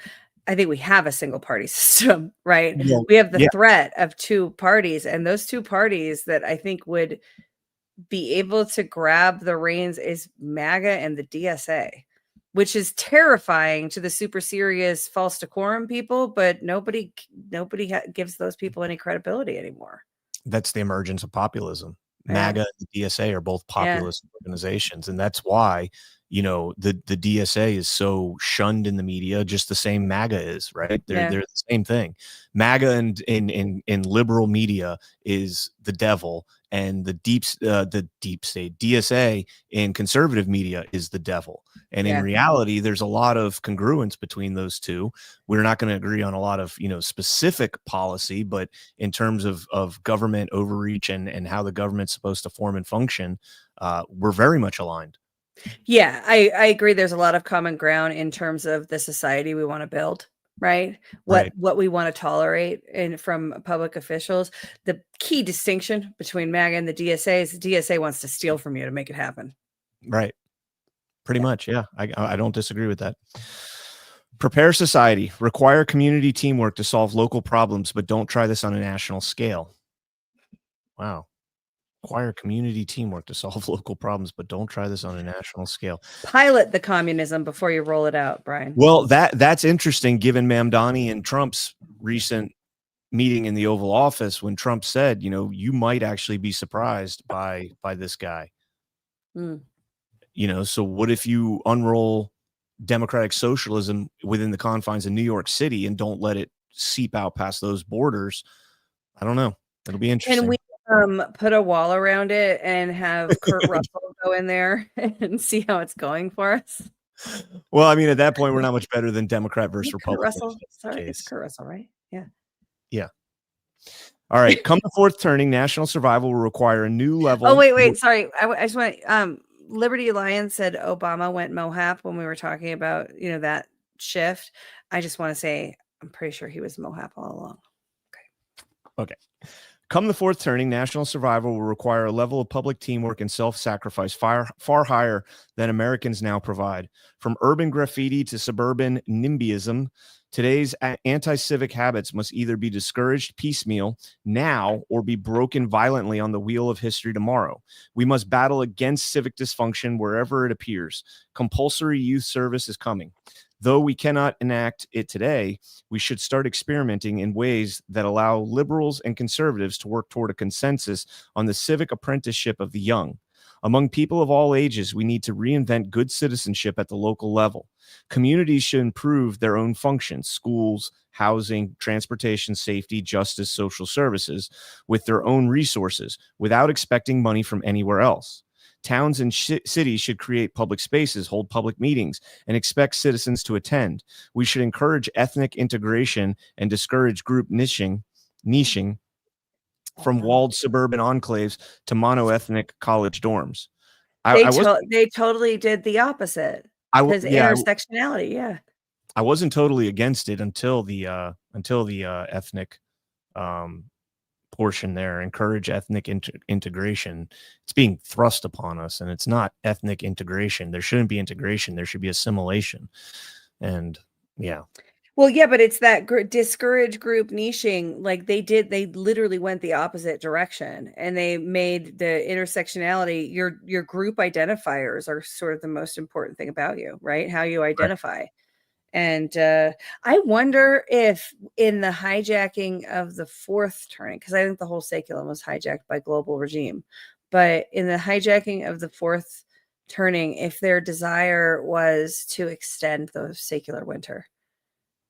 I think we have a single party system, right? Yeah. We have the threat of two parties, and those two parties that I think would be able to grab the reins is MAGA and the DSA, which is terrifying to the super serious false decorum people, but nobody gives those people any credibility anymore. That's the emergence of populism. MAGA and the DSA are both populist organizations, and that's why the DSA is so shunned in the media, just the same MAGA is, right? They're the same thing. MAGA and in liberal media is the devil, and the deep state DSA in conservative media is the devil. And in reality, there's a lot of congruence between those two. We're not going to agree on a lot of specific policy, but in terms of government overreach and how the government's supposed to form and function, we're very much aligned. Yeah, I agree. There's a lot of common ground in terms of the society we want to build, right? What we want to tolerate from public officials. The key distinction between MAGA and the DSA is the DSA wants to steal from you to make it happen. Right. Pretty much. Yeah. I don't disagree with that. Prepare society. Require community teamwork to solve local problems, but don't try this on a national scale. Wow. require community teamwork to solve local problems, but don't try this on a national scale. Pilot the communism before you roll it out, Brian. Well, that's interesting given Mamdani and Trump's recent meeting in the Oval Office when Trump said, you might actually be surprised by this guy. So what if you unroll democratic socialism within the confines of New York City and don't let it seep out past those borders? I don't know. It'll be interesting. Can we put a wall around it and have Kurt Russell go in there and see how it's going for us? Well, I mean, at that point, we're not much better than Democrat versus Republican. Russell. Sorry, it's Kurt Russell, right? Yeah. Yeah. All right. Come the fourth turning, national survival will require a new level. Oh, wait. Sorry. I just want Liberty Alliance said Obama went MOHAP when we were talking about, that shift. I just want to say, I'm pretty sure he was MOHAP all along. Okay. Come the fourth turning, national survival will require a level of public teamwork and self-sacrifice far higher than Americans now provide. From urban graffiti to suburban NIMBYism, today's anti-civic habits must either be discouraged piecemeal now or be broken violently on the wheel of history tomorrow. We must battle against civic dysfunction wherever it appears. Compulsory youth service is coming. Though we cannot enact it today, we should start experimenting in ways that allow liberals and conservatives to work toward a consensus on the civic apprenticeship of the young. Among people of all ages, we need to reinvent good citizenship at the local level. Communities should improve their own functions, schools, housing, transportation, safety, justice, social services, with their own resources, without expecting money from anywhere else. Towns and cities should create public spaces, hold public meetings, and expect citizens to attend. We should encourage ethnic integration and discourage group niching from walled suburban enclaves to monoethnic college dorms. They totally did the opposite. Because intersectionality, yeah. I wasn't totally against it until the ethnic portion there. Encourage ethnic integration. It's being thrust upon us, and it's not ethnic integration. There shouldn't be integration. There should be assimilation. And yeah. Well, yeah, but it's that discourage group niching. Like they literally went the opposite direction, and they made the intersectionality, your group identifiers are sort of the most important thing about you, right? How you identify. Right. And I wonder if in the hijacking of the fourth turning, because I think the whole saculum was hijacked by global regime, but in the hijacking of the fourth turning, if their desire was to extend the secular winter,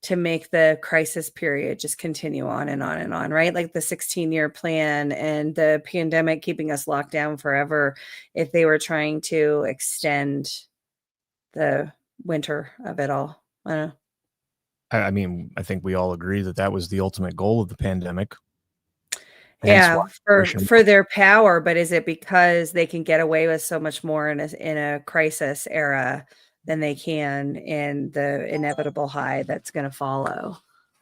to make the crisis period just continue on and on and on, right? Like the 16-year plan and the pandemic keeping us locked down forever, if they were trying to extend the winter of it all. I don't know. I mean, I think we all agree that was the ultimate goal of the pandemic. Yeah, for their power, but is it because they can get away with so much more in a crisis era than they can in the inevitable high that's going to follow,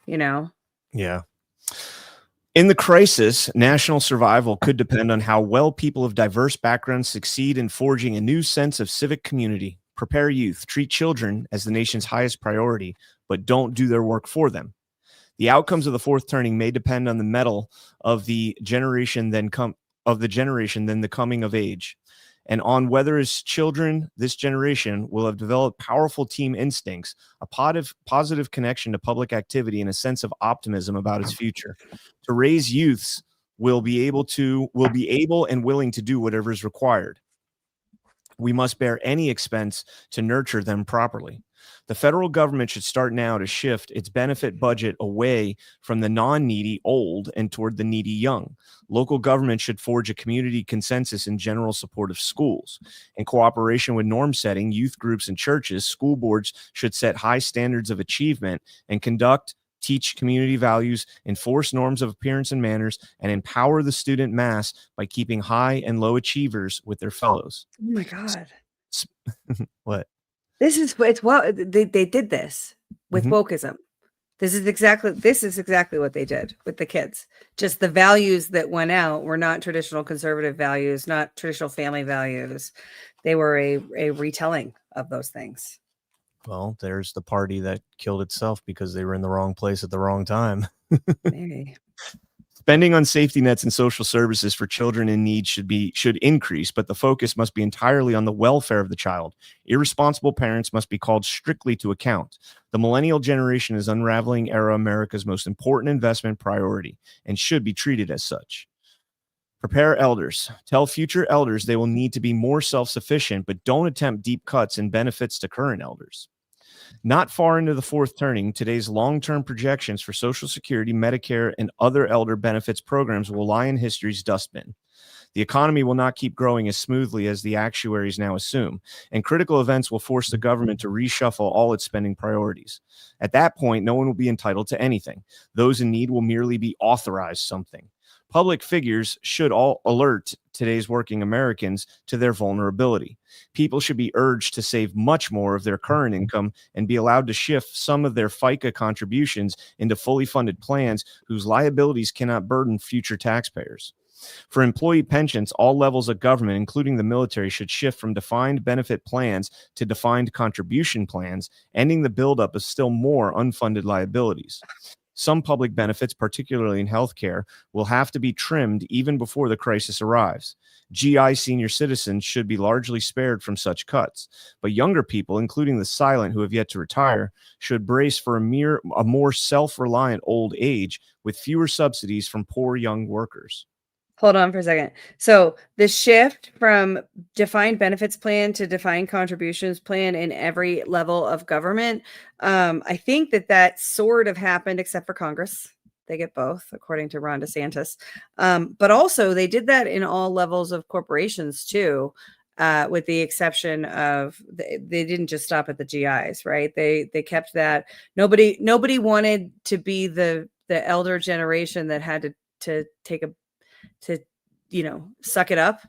Yeah. In the crisis, national survival could depend on how well people of diverse backgrounds succeed in forging a new sense of civic community. Prepare youth, treat children as the nation's highest priority, but don't do their work for them. The outcomes of the fourth turning may depend on the mettle of the generation then the coming of age, and on whether as children this generation will have developed powerful team instincts, a positive connection to public activity, and a sense of optimism about its future. To raise youths will be able and willing to do whatever is required. We must bear any expense to nurture them properly. The federal government should start now to shift its benefit budget away from the non-needy old and toward the needy young. Local government should forge a community consensus in general support of schools. In cooperation with norm setting, youth groups, and churches, school boards should set high standards of achievement and teach community values, enforce norms of appearance and manners, and empower the student mass by keeping high and low achievers with their fellows. Oh my God. What? They did this with wokeism. This is exactly what they did with the kids. Just the values that went out were not traditional conservative values, not traditional family values. They were a retelling of those things. Well, there's the party that killed itself because they were in the wrong place at the wrong time. Maybe. Spending on safety nets and social services for children in need should increase, but the focus must be entirely on the welfare of the child. Irresponsible parents must be called strictly to account. The millennial generation is unraveling era America's most important investment priority and should be treated as such. Prepare elders. Tell future elders they will need to be more self-sufficient, but don't attempt deep cuts in benefits to current elders. Not far into the fourth turning, today's long-term projections for Social Security, Medicare, and other elder benefits programs will lie in history's dustbin. The economy will not keep growing as smoothly as the actuaries now assume, and critical events will force the government to reshuffle all its spending priorities. At that point, no one will be entitled to anything. Those in need will merely be authorized something. Public figures should all alert today's working Americans to their vulnerability. People should be urged to save much more of their current income and be allowed to shift some of their FICA contributions into fully funded plans whose liabilities cannot burden future taxpayers. For employee pensions, all levels of government, including the military, should shift from defined benefit plans to defined contribution plans, ending the buildup of still more unfunded liabilities. Some public benefits, particularly in healthcare, will have to be trimmed even before the crisis arrives. GI senior citizens should be largely spared from such cuts, but younger people, including the silent who have yet to retire, should brace for a more self-reliant old age with fewer subsidies from poor young workers. Hold on for a second. So the shift from defined benefits plan to defined contributions plan in every level of government, I think that sort of happened, except for Congress. They get both, according to Ron DeSantis. But also they did that in all levels of corporations too, with the exception of they didn't just stop at the GIs, right? They kept that. Nobody wanted to be the elder generation that had to take to suck it up,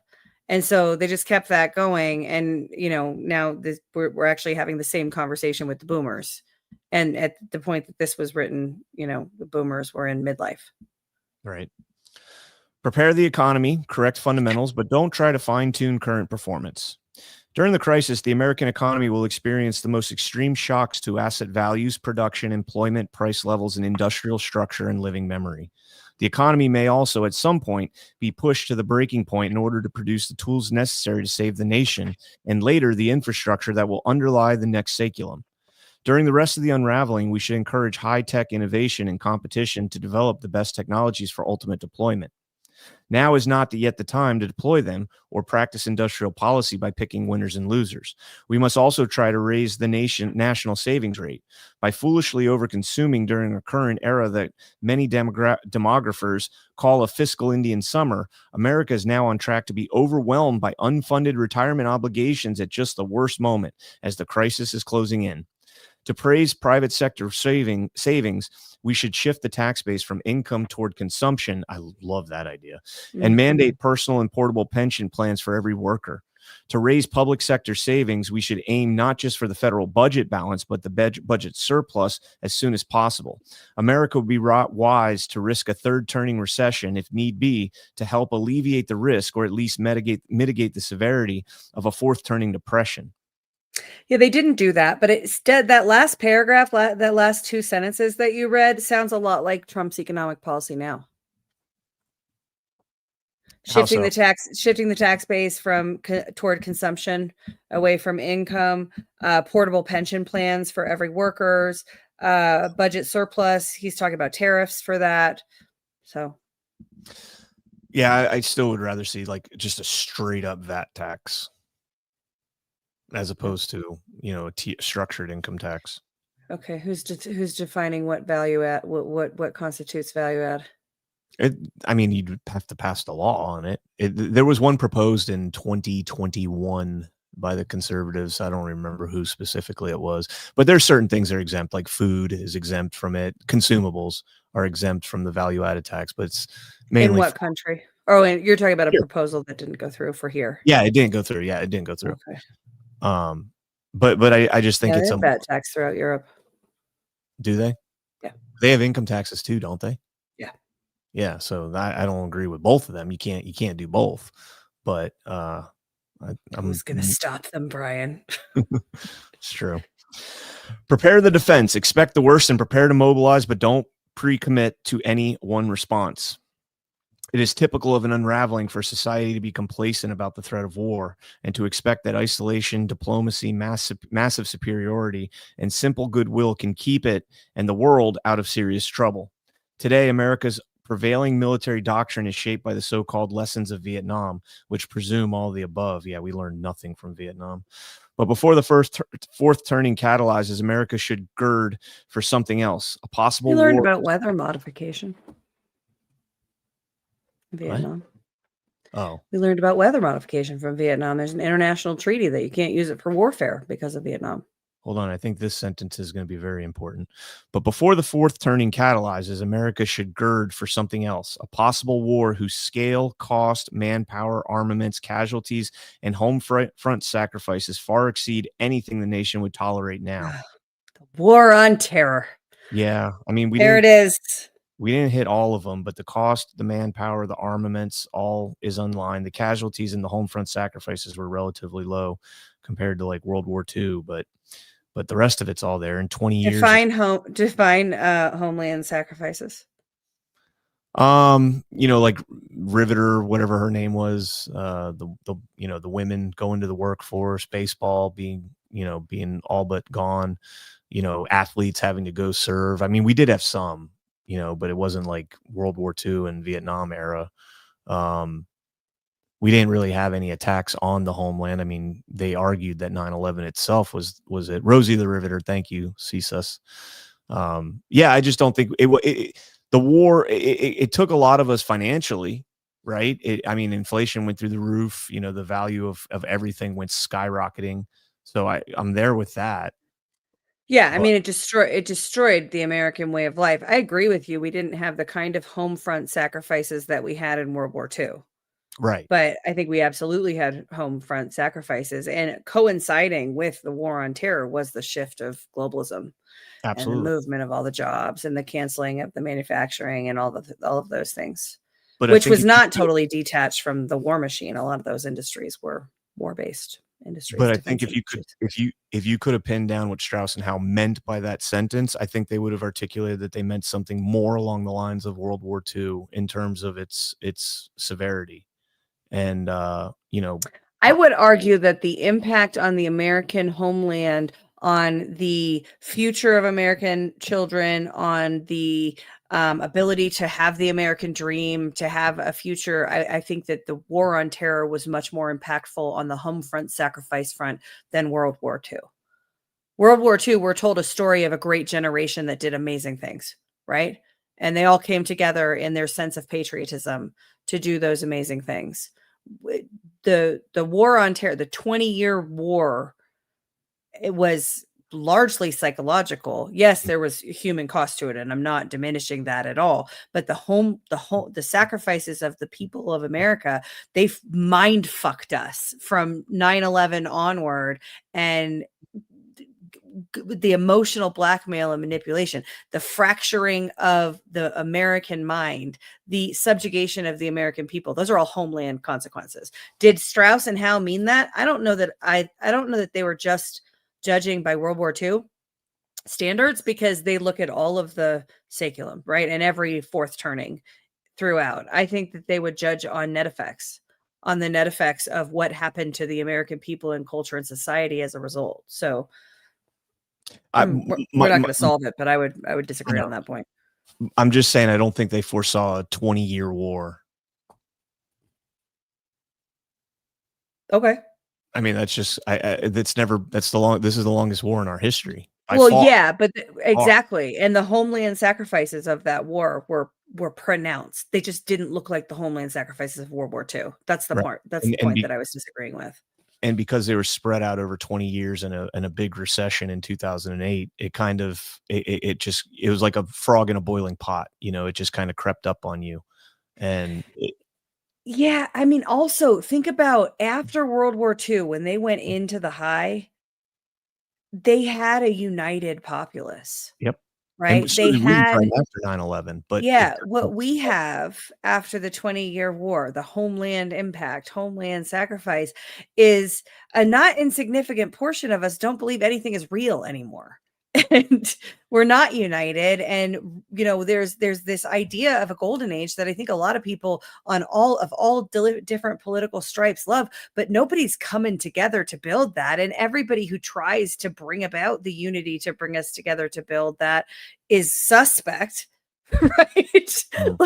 and so they just kept that going. And now we're actually having the same conversation with the boomers, and at the point that this was written, the boomers were in midlife. Right. Prepare the economy, correct fundamentals, but don't try to fine-tune current performance. During the crisis, the American economy will experience the most extreme shocks to asset values, production, employment, price levels, and industrial structure and living memory. The economy may also, at some point, be pushed to the breaking point in order to produce the tools necessary to save the nation, and later the infrastructure that will underlie the next saculum. During the rest of the unraveling, we should encourage high-tech innovation and competition to develop the best technologies for ultimate deployment. Now is not yet the time to deploy them or practice industrial policy by picking winners and losers. We must also try to raise the national savings rate. By foolishly overconsuming during a current era that many demographers call a fiscal Indian summer, America is now on track to be overwhelmed by unfunded retirement obligations at just the worst moment as the crisis is closing in. To praise private sector savings, we should shift the tax base from income toward consumption. I love that idea. And mandate personal and portable pension plans for every worker. To raise public sector savings, we should aim not just for the federal budget balance, but the budget surplus as soon as possible. America would be wise to risk a third turning recession, if need be, to help alleviate the risk or at least mitigate the severity of a fourth turning depression. Yeah, they didn't do that, but instead that last paragraph, that last two sentences that you read sounds a lot like Trump's economic policy now. Shifting the tax base toward consumption, away from income, portable pension plans for every workers, budget surplus. He's talking about tariffs for that. So, yeah, I still would rather see like just a straight up VAT tax, as opposed to a structured income tax. Okay, who's defining what value add? What constitutes value add? You'd have to pass the law on it. There was one proposed in 2021 by the conservatives. I don't remember who specifically it was, but there's certain things that are exempt, like food is exempt from it. Consumables are exempt from the value added tax, but it's mainly in what country? Oh, and you're talking about a proposal that didn't go through for here. Yeah, it didn't go through. Okay. But I just think it's a VAT tax throughout Europe. Do they? Yeah. They have income taxes too, don't they? Yeah. Yeah. So I don't agree with both of them. You can't do both. But Who's going to stop them, Brian? It's true. Prepare the defense. Expect the worst and prepare to mobilize, but don't pre-commit to any one response. It is typical of an unraveling for society to be complacent about the threat of war and to expect that isolation, diplomacy, massive superiority, and simple goodwill can keep it and the world out of serious trouble. Today, America's prevailing military doctrine is shaped by the so-called lessons of Vietnam, which presume all the above. Yeah, we learned nothing from Vietnam. But before the fourth turning catalyzes, America should gird for something else, a possible You learned war. about weather modification in What? Vietnam. Oh, We learned about weather modification from Vietnam. There's an international treaty that you can't use it for warfare because of Vietnam. hold on. I think this sentence is going to be very important. But before the fourth turning catalyzes, America should gird for something else, a possible war whose scale, cost, manpower, armaments, casualties, and home front sacrifices far exceed anything the nation would tolerate now. The war on terror. Yeah, I mean, There it is. we didn't hit all of them, but the cost, the manpower, the armaments, all is online. The casualties and the home front sacrifices were relatively low compared to like World War II, but the rest of it's all there in 20 years. Define homeland sacrifices. Like Riveter, whatever her name was, the women going to the workforce, baseball being all but gone, athletes having to go serve. I mean, we did have some, but it wasn't like World War II and Vietnam era. We didn't really have any attacks on the homeland. I mean, they argued that 9/11 itself was it. Rosie the Riveter. Thank you, CSUS. Yeah, I just don't think the war, it took a lot of us financially, right? I mean, inflation went through the roof. The value of everything went skyrocketing. So I'm there with that. Yeah, I mean, it destroyed the American way of life. I agree with you. We didn't have the kind of home front sacrifices that we had in World War II. Right. But I think we absolutely had home front sacrifices, and coinciding with the war on terror was the shift of globalism. Absolutely. And the movement of all the jobs and the canceling of the manufacturing and all of those things, but which was not totally detached from the war machine. A lot of those industries were war-based industries. But I think if you could have pinned down what Strauss and Howe meant by that sentence, I think they would have articulated that they meant something more along the lines of World War II in terms of its severity. And I would argue that the impact on the American homeland, on the future of American children, on the ability to have the American dream, to have a future, I think that the war on terror was much more impactful on the home front sacrifice front than World War II. World War II, we're told a story of a great generation that did amazing things, right? And they all came together in their sense of patriotism to do those amazing things. The war on terror, the 20-year war, it was largely psychological. Yes, there was human cost to it, and I'm not diminishing that at all. But the sacrifices of the people of America, they mind fucked us from 9/11 onward, and the emotional blackmail and manipulation, the fracturing of the American mind, the subjugation of the American people. Those are all homeland consequences. Did Strauss and Howe mean that? I don't know that. I don't know that they were just judging by World War II standards, because they look at all of the saculum, right? And every fourth turning throughout. I think that they would judge on net effects, on the net effects of what happened to the American people and culture and society as a result. So we're not going to solve it, but I would disagree on that point. I'm just saying, I don't think they foresaw a 20-year war. Okay. I mean, that's just, this is the longest war in our history. Yeah, but exactly. And the homeland sacrifices of that war were pronounced. They just didn't look like the homeland sacrifices of World War II. That's the part. That's the point that I was disagreeing with. And because they were spread out over 20 years in a big recession in 2008, it kind of, it was like a frog in a boiling pot. It just kind of crept up on you. And yeah, I mean, also think about after World War II, when they went into the high, they had a united populace. Yep. Right. They had right after 9/11, but yeah, what we have after the 20-year war, the homeland impact, homeland sacrifice, is a not insignificant portion of us don't believe anything is real anymore. and we're not united. And there's this idea of a golden age that I think a lot of people on all different political stripes love, but nobody's coming together to build that. And everybody who tries to bring about the unity to bring us together to build that is suspect. Right?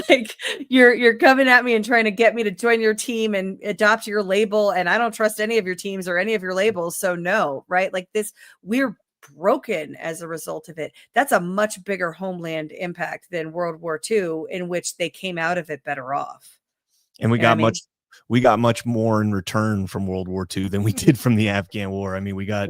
Like you're coming at me and trying to get me to join your team and adopt your label, and I don't trust any of your teams or any of your labels, so no. Right? Like this, we're broken as a result of it. That's a much bigger homeland impact than World War II, in which they came out of it better off. And we got much more in return from World War II than we did from the Afghan War. I mean, we got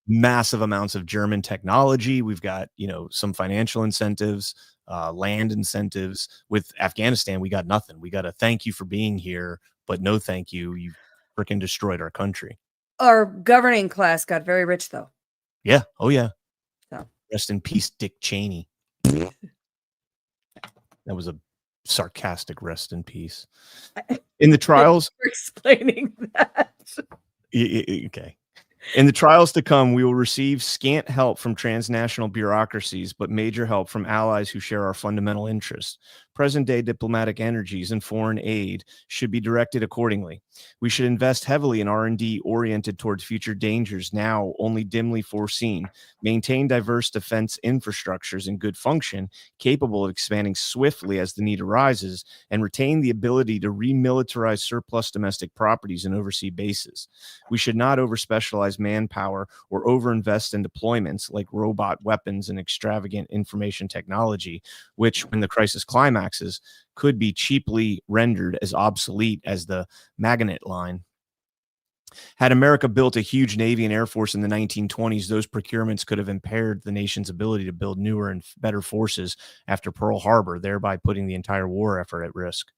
massive amounts of German technology. We've got, some financial incentives, land incentives. With Afghanistan, we got nothing. We got a thank you for being here, but no thank you. You freaking destroyed our country. Our governing class got very rich, though. Yeah. Oh, yeah. So. Rest in peace, Dick Cheney. That was a sarcastic rest in peace. In the trials, for explaining that. Okay. In the trials to come, we will receive scant help from transnational bureaucracies, but major help from allies who share our fundamental interests. Present-day diplomatic energies and foreign aid should be directed accordingly. We should invest heavily in R&D oriented towards future dangers now only dimly foreseen, maintain diverse defense infrastructures in good function, capable of expanding swiftly as the need arises, and retain the ability to remilitarize surplus domestic properties and overseas bases. We should not overspecialize manpower or overinvest in deployments like robot weapons and extravagant information technology, which, when the crisis climaxes, could be cheaply rendered as obsolete as the Maginot Line. Had America built a huge Navy and Air Force in the 1920s, those procurements could have impaired the nation's ability to build newer and better forces after Pearl Harbor, thereby putting the entire war effort at risk.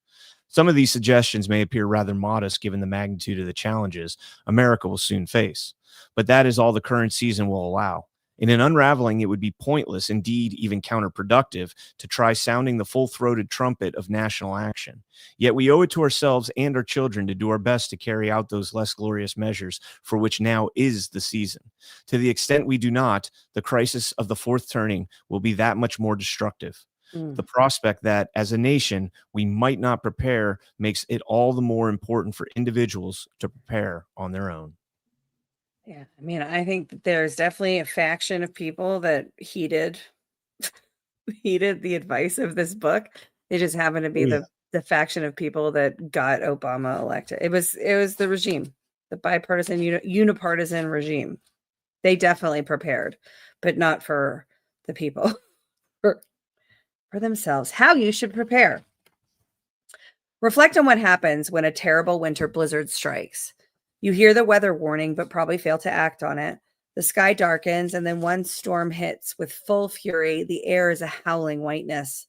Some of these suggestions may appear rather modest given the magnitude of the challenges America will soon face, but that is all the current season will allow. In an unraveling, it would be pointless, indeed even counterproductive, to try sounding the full-throated trumpet of national action. Yet we owe it to ourselves and our children to do our best to carry out those less glorious measures for which now is the season. To the extent we do not, the crisis of the fourth turning will be that much more destructive. The prospect that, as a nation, we might not prepare makes it all the more important for individuals to prepare on their own. Yeah, I mean, I think that there's definitely a faction of people that heeded the advice of this book. They just happen to be the faction of people that got Obama elected. It was the regime, the bipartisan, unipartisan regime. They definitely prepared, but not for the people, for themselves. How you should prepare. Reflect on what happens when a terrible winter blizzard strikes. You hear the weather warning, but probably fail to act on it. The sky darkens, and then one storm hits with full fury. The air is a howling whiteness.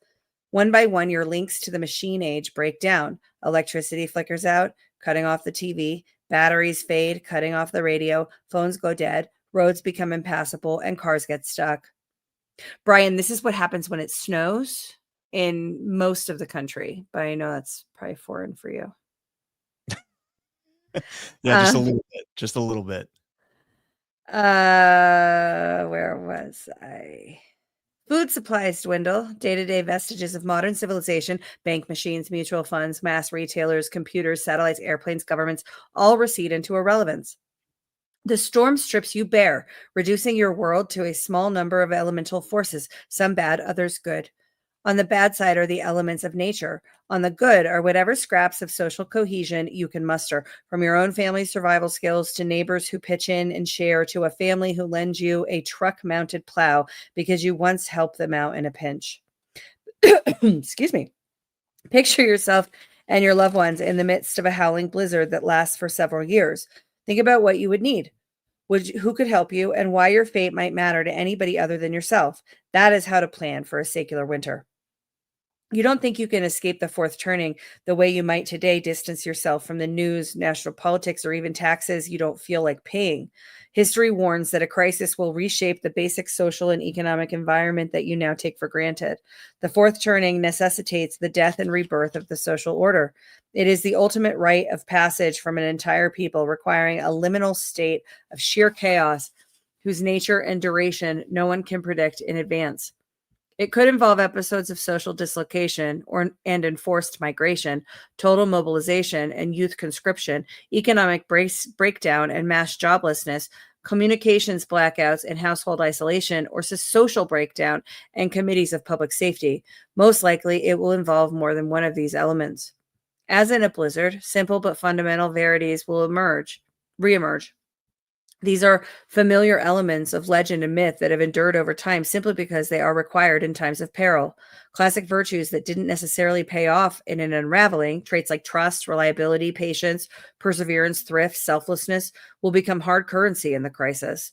One by one, your links to the machine age break down. Electricity flickers out, cutting off the TV. Batteries fade, cutting off the radio. Phones go dead. Roads become impassable, and cars get stuck. Brian, this is what happens when it snows in most of the country, but I know that's probably foreign for you. Yeah, just a little bit. Just a little bit. Where was I? Food supplies dwindle. Day-to-day vestiges of modern civilization, bank machines, mutual funds, mass retailers, computers, satellites, airplanes, governments, all recede into irrelevance. The storm strips you bare, reducing your world to a small number of elemental forces, some bad, others good. On the bad side are the elements of nature. On the good are whatever scraps of social cohesion you can muster, from your own family's survival skills to neighbors who pitch in and share, to a family who lends you a truck-mounted plow because you once helped them out in a pinch. Excuse me. Picture yourself and your loved ones in the midst of a howling blizzard that lasts for several years. Think about what you would need. Who could help you, and why your fate might matter to anybody other than yourself. That is how to plan for a secular winter. You don't think you can escape the fourth turning the way you might today distance yourself from the news, national politics, or even taxes you don't feel like paying. History warns that a crisis will reshape the basic social and economic environment that you now take for granted. The fourth turning necessitates the death and rebirth of the social order. It is the ultimate rite of passage from an entire people, requiring a liminal state of sheer chaos whose nature and duration no one can predict in advance. It could involve episodes of social dislocation and enforced migration, total mobilization and youth conscription, economic breakdown and mass joblessness, communications blackouts and household isolation, or social breakdown and committees of public safety. Most likely, it will involve more than one of these elements. As in a blizzard, simple but fundamental verities will reemerge. These are familiar elements of legend and myth that have endured over time simply because they are required in times of peril. Classic virtues that didn't necessarily pay off in an unraveling, traits like trust, reliability, patience, perseverance, thrift, selflessness, will become hard currency in the crisis.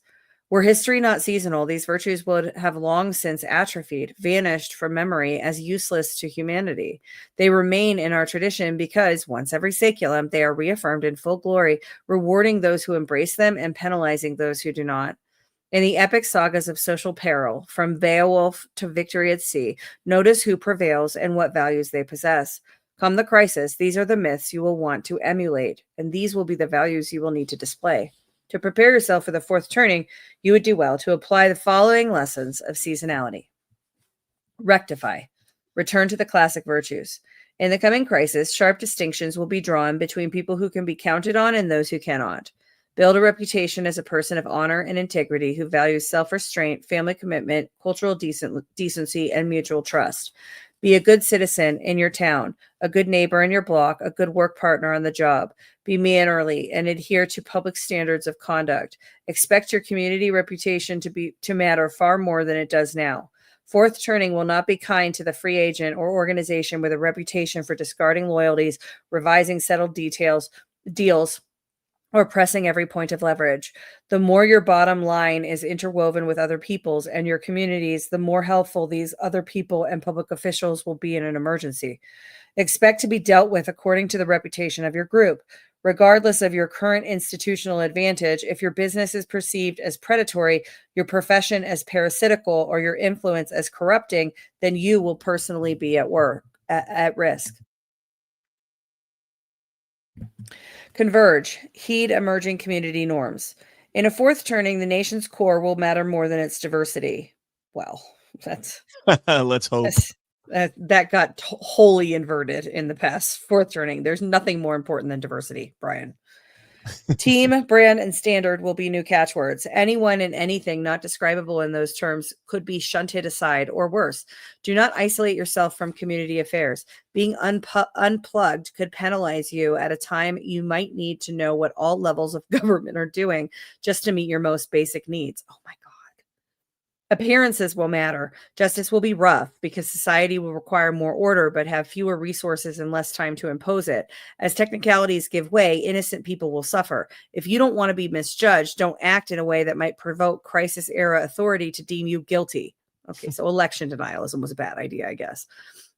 Were history not seasonal, these virtues would have long since atrophied, vanished from memory as useless to humanity. They remain in our tradition because, once every saeculum, they are reaffirmed in full glory, rewarding those who embrace them and penalizing those who do not. In the epic sagas of social peril, from Beowulf to Victory at Sea, notice who prevails and what values they possess. Come the crisis, these are the myths you will want to emulate, and these will be the values you will need to display. To prepare yourself for the fourth turning, you would do well to apply the following lessons of seasonality. Rectify. Return to the classic virtues. In the coming crisis, sharp distinctions will be drawn between people who can be counted on and those who cannot. Build a reputation as a person of honor and integrity who values self-restraint, family commitment, cultural decency, and mutual trust. Be a good citizen in your town, a good neighbor in your block, a good work partner on the job. Be mannerly and adhere to public standards of conduct. Expect your community reputation to matter far more than it does now. Fourth turning will not be kind to the free agent or organization with a reputation for discarding loyalties, revising settled deals, or pressing every point of leverage. The more your bottom line is interwoven with other people's and your communities, the more helpful these other people and public officials will be in an emergency. Expect to be dealt with according to the reputation of your group. Regardless of your current institutional advantage, if your business is perceived as predatory, your profession as parasitical, or your influence as corrupting, then you will personally be at risk. Converge. Heed emerging community norms. In a fourth turning, the nation's core will matter more than its diversity. Well, let's hope. That got wholly inverted in the past fourth turning. There's nothing more important than diversity, Brian. Team, brand, and standard will be new catchwords. Anyone and anything not describable in those terms could be shunted aside, or worse. Do not isolate yourself from community affairs. Being unplugged could penalize you at a time you might need to know what all levels of government are doing just to meet your most basic needs. Oh my God. Appearances will matter. Justice will be rough because society will require more order but have fewer resources and less time to impose it. As technicalities give way, innocent people will suffer. If you don't want to be misjudged, don't act in a way that might provoke crisis-era authority to deem you guilty. Okay, so election denialism was a bad idea, I guess.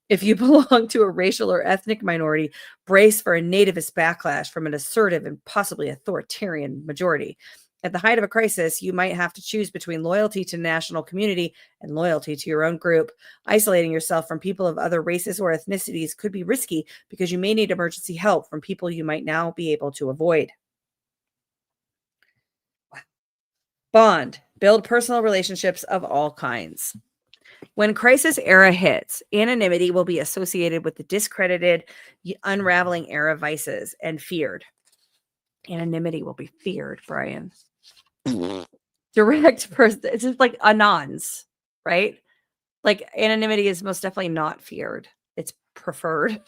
If you belong to a racial or ethnic minority, brace for a nativist backlash from an assertive and possibly authoritarian majority. At the height of a crisis, you might have to choose between loyalty to national community and loyalty to your own group. Isolating yourself from people of other races or ethnicities could be risky because you may need emergency help from people you might now be able to avoid. Bond. Build personal relationships of all kinds. When crisis era hits, anonymity will be associated with the discredited, unraveling era vices and feared. Anonymity will be feared, Brian. Direct person. It's just like anons, right? Like anonymity is most definitely not feared. It's preferred.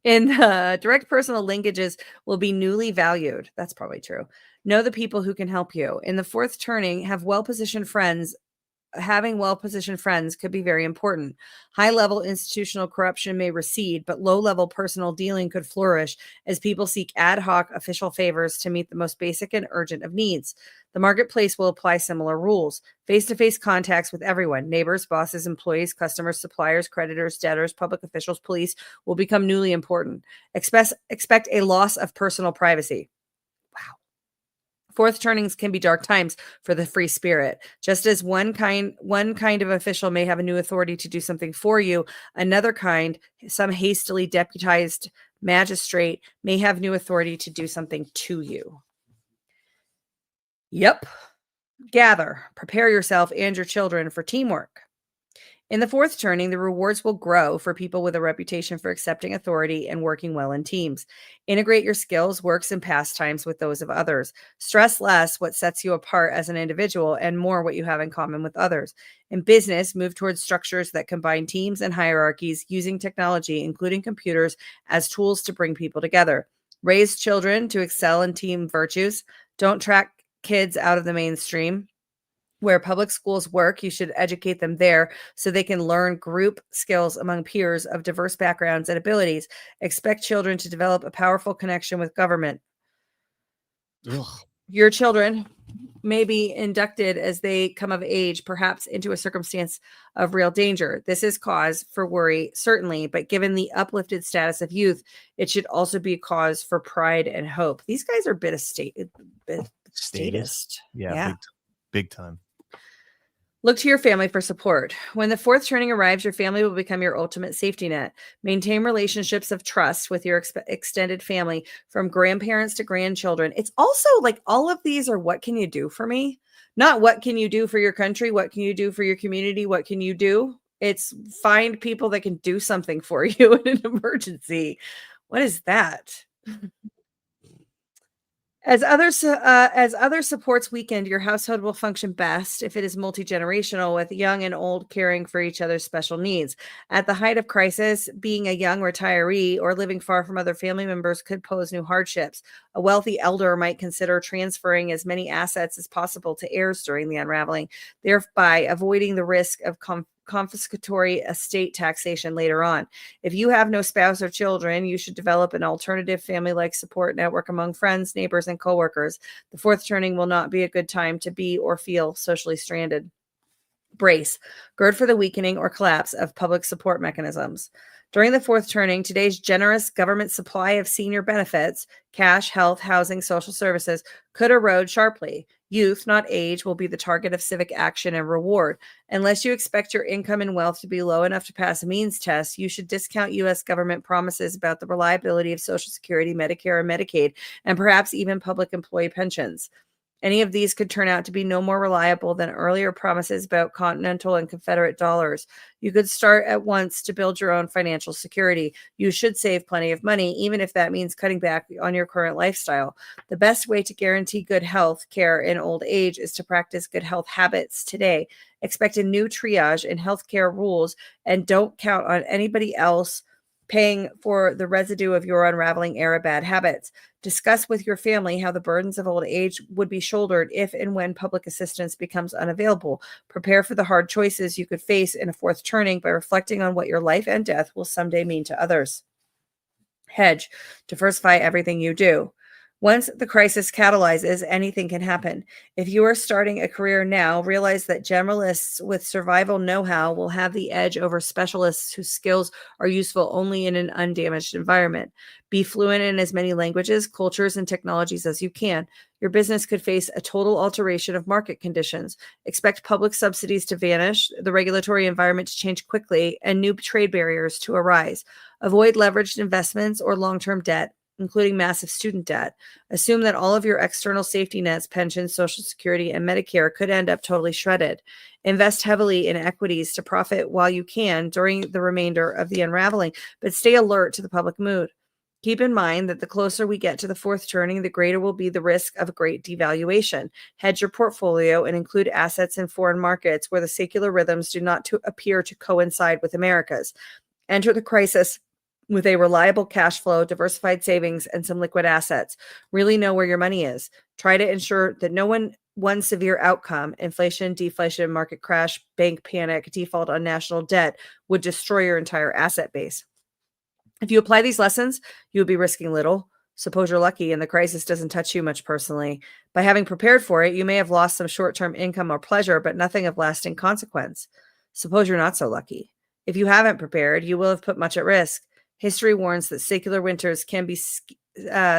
In direct personal linkages will be newly valued. That's probably true. Know the people who can help you. In the fourth turning, have well-positioned friends. Having well-positioned friends could be very important. High-level institutional corruption may recede, but low-level personal dealing could flourish as people seek ad hoc official favors to meet the most basic and urgent of needs. The marketplace will apply similar rules. Face-to-face contacts with everyone, neighbors, bosses, employees, customers, suppliers, creditors, debtors, public officials, police, will become newly important. Expect a loss of personal privacy. Wow. Fourth turnings can be dark times for the free spirit. Just as one kind of official may have a new authority to do something for you, another kind, some hastily deputized magistrate, may have new authority to do something to you. Yep. Gather, prepare yourself and your children for teamwork. In the fourth turning, the rewards will grow for people with a reputation for accepting authority and working well in teams. Integrate your skills, works, and pastimes with those of others. Stress less what sets you apart as an individual and more what you have in common with others. In business, move towards structures that combine teams and hierarchies using technology, including computers, as tools to bring people together. Raise children to excel in team virtues. Don't track kids out of the mainstream. Where public schools work, you should educate them there so they can learn group skills among peers of diverse backgrounds and abilities. Expect children to develop a powerful connection with government. Ugh. Your children may be inducted as they come of age, perhaps into a circumstance of real danger. This is cause for worry, certainly, but given the uplifted status of youth, it should also be a cause for pride and hope. These guys are a bit statist. Yeah. Big time. Look to your family for support. When the fourth turning arrives, your family will become your ultimate safety net. Maintain relationships of trust with your extended family, from grandparents to grandchildren. It's also like all of these are what can you do for me? Not what can you do for your country? What can you do for your community? What can you do? It's find people that can do something for you in an emergency. What is that? As other supports weakened, your household will function best if it is multi-generational, with young and old caring for each other's special needs. At the height of crisis, being a young retiree or living far from other family members could pose new hardships. A wealthy elder might consider transferring as many assets as possible to heirs during the unraveling, thereby avoiding the risk of confiscatory estate taxation later on. If you have no spouse or children, you should develop an alternative family-like support network among friends, neighbors, and coworkers. The fourth turning will not be a good time to be or feel socially stranded. Brace. Gird for the weakening or collapse of public support mechanisms. During the fourth turning, today's generous government supply of senior benefits, cash, health, housing, social services, could erode sharply. Youth, not age, will be the target of civic action and reward. Unless you expect your income and wealth to be low enough to pass a means test, you should discount U.S. government promises about the reliability of Social Security, Medicare, and Medicaid, and perhaps even public employee pensions. Any of these could turn out to be no more reliable than earlier promises about Continental and Confederate dollars. You could start at once to build your own financial security. You should save plenty of money, even if that means cutting back on your current lifestyle. The best way to guarantee good health care in old age is to practice good health habits today. Expect a new triage in healthcare rules, and don't count on anybody else paying for the residue of your unraveling era bad habits. Discuss with your family how the burdens of old age would be shouldered if and when public assistance becomes unavailable. Prepare for the hard choices you could face in a fourth turning by reflecting on what your life and death will someday mean to others. Hedge. Diversify everything you do. Once the crisis catalyzes, anything can happen. If you are starting a career now, realize that generalists with survival know-how will have the edge over specialists whose skills are useful only in an undamaged environment. Be fluent in as many languages, cultures, and technologies as you can. Your business could face a total alteration of market conditions. Expect public subsidies to vanish, the regulatory environment to change quickly, and new trade barriers to arise. Avoid leveraged investments or long-term debt, including massive student debt. Assume that all of your external safety nets, pensions, Social Security, and Medicare could end up totally shredded. Invest heavily in equities to profit while you can during the remainder of the unraveling, but stay alert to the public mood. Keep in mind that the closer we get to the fourth turning, the greater will be the risk of a great devaluation. Hedge your portfolio and include assets in foreign markets where the secular rhythms do not appear to coincide with America's. Enter the crisis with a reliable cash flow, diversified savings, and some liquid assets. Really know where your money is. Try to ensure that one severe outcome, inflation, deflation, market crash, bank panic, default on national debt, would destroy your entire asset base. If you apply these lessons, you will be risking little. Suppose you're lucky and the crisis doesn't touch you much personally. By having prepared for it, you may have lost some short-term income or pleasure, but nothing of lasting consequence. Suppose you're not so lucky. If you haven't prepared, you will have put much at risk. History warns that secular winters can be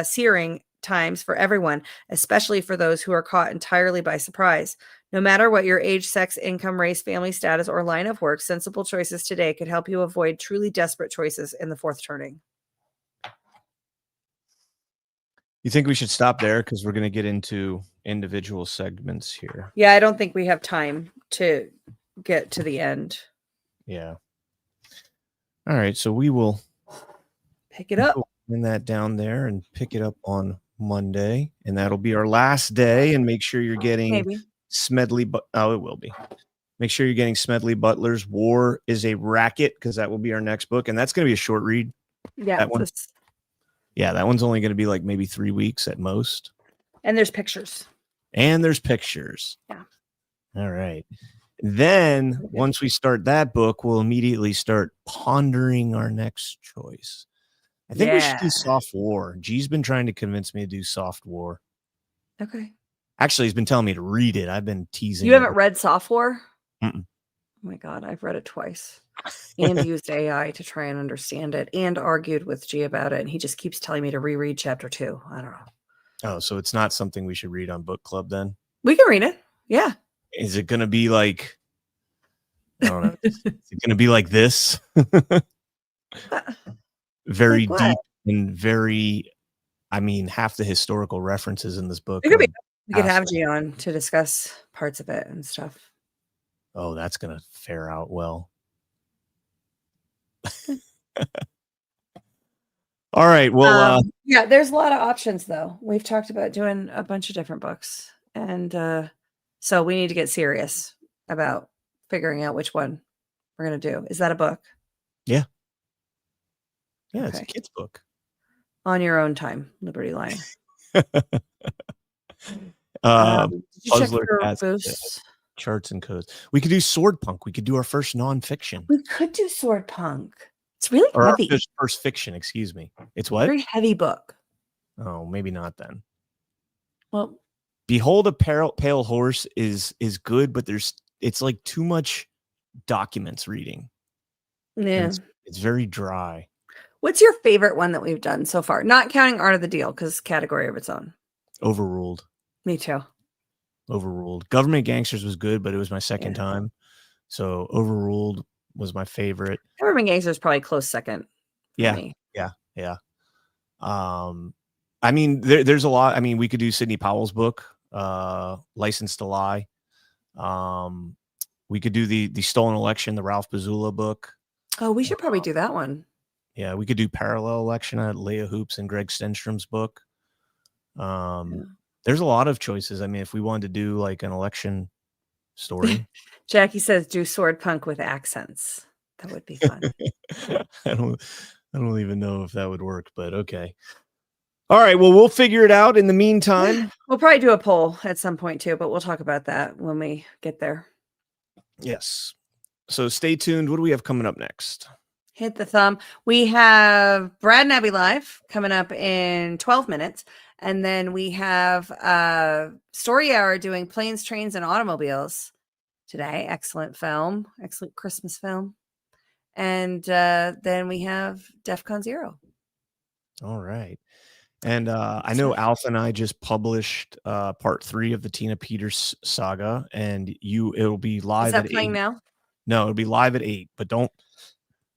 searing times for everyone, especially for those who are caught entirely by surprise. No matter what your age, sex, income, race, family status, or line of work, sensible choices today could help you avoid truly desperate choices in the fourth turning. You think we should stop there because we're going to get into individual segments here. Yeah, I don't think we have time to get to the end. Yeah. All right, so we will pick it up. Pin that down there and pick it up on Monday, and that'll be our last day. And make sure you're getting Smedley, but it will be. Make sure you're getting Smedley Butler's "War is a Racket" because that will be our next book, and that's going to be a short read. Yeah, that one. Yeah, that one's only going to be like maybe 3 weeks at most. And there's pictures. Yeah. All right. Then once we start that book, we'll immediately start pondering our next choice. I think we should do Soft War. G's been trying to convince me to do Soft War. Okay. Actually, he's been telling me to read it. I've been teasing. You haven't read Soft War? Mm-mm. Oh my God, I've read it twice and used AI to try and understand it and argued with G about it. And he just keeps telling me to reread chapter 2. I don't know. Oh, so it's not something we should read on book club then? We can read it. Yeah. Is it going to be like, I don't know. Is it going to be like this? Very like deep and very, I mean, half the historical references in this book. It could be. We could have G on to discuss parts of it and stuff. Oh, that's going to fare out well. All right. Well, yeah, there's a lot of options though. We've talked about doing a bunch of different books. And so we need to get serious about figuring out which one we're going to do. Is that a book? Yeah. Yeah, it's a kid's book. On your own time, Liberty Line. Did you check for boosts? Charts and codes. We could do Sword Punk. We could do our first nonfiction. We could do Sword Punk. It's really heavy. First fiction, excuse me. It's what? Very heavy book. Oh, maybe not then. Well, Behold a Pale Horse is good, but it's like too much documents reading. Yeah. It's very dry. What's your favorite one that we've done so far? Not counting Art of the Deal because category of its own. Overruled. Me too. Overruled. Government Gangsters was good, but it was my second time. So Overruled was my favorite. Government Gangsters probably close second. Yeah. Yeah. I mean, there's a lot. I mean, we could do Sidney Powell's book, License to Lie. We could do the Stolen Election, the Ralph Bazula book. Oh, we should probably do that one. Yeah, we could do Parallel Election at Leah Hoops and Greg Stenstrom's book. There's a lot of choices. I mean, if we wanted to do like an election story. Jackie says do Sword Punk with accents. That would be fun. I don't even know if that would work, but okay. All right, well, we'll figure it out. In the meantime, we'll probably do a poll at some point too, but we'll talk about that when we get there. Yes. So stay tuned. What do we have coming up next? Hit the thumb. We have Brad and Abby Live coming up in 12 minutes. And then we have Story Hour doing Planes, Trains, and Automobiles today. Excellent film. Excellent Christmas film. And then we have DEFCON 0. All right. And I know Alpha and I just published part 3 of the Tina Peters saga, and it'll be live. Is that playing now? No, it'll be live at 8, but don't